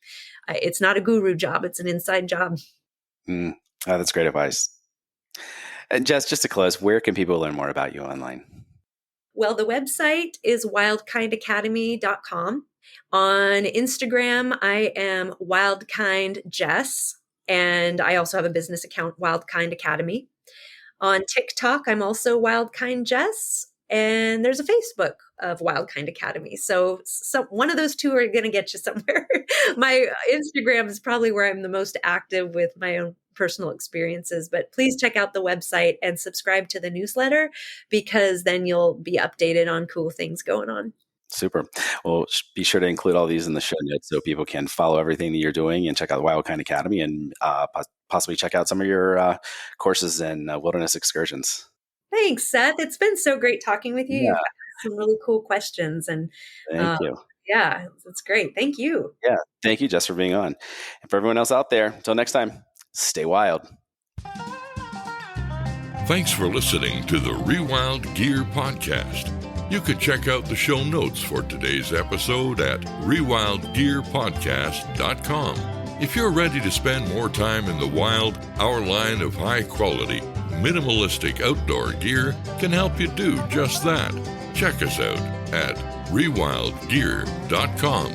it's not a guru job. It's an inside job. Oh, that's great advice. And Jess, just to close, where can people learn more about you online? Well, the website is wildkindacademy.com. On Instagram, I am Wildkind Jess, and I also have a business account, Wildkind Academy. On TikTok, I'm also Wildkind Jess, and there's a Facebook of Wildkind Academy. So one of those two are going to get you somewhere. My Instagram is probably where I'm the most active with my own personal experiences, but please check out the website and subscribe to the newsletter, because then you'll be updated on cool things going on. Super. Well, be sure to include all these in the show notes so people can follow everything that you're doing and check out the Wildkind Academy and possibly check out some of your courses and wilderness excursions. Thanks, Seth. It's been so great talking with you. Yeah. You've asked some really cool questions, and thank you. Yeah, it's great. Thank you. Yeah. Thank you, Jess, for being on. And for everyone else out there, until next time, stay wild. Thanks for listening to the Rewild Gear Podcast. You can check out the show notes for today's episode at rewildgearpodcast.com. If you're ready to spend more time in the wild, our line of high-quality, minimalistic outdoor gear can help you do just that. Check us out at rewildgear.com.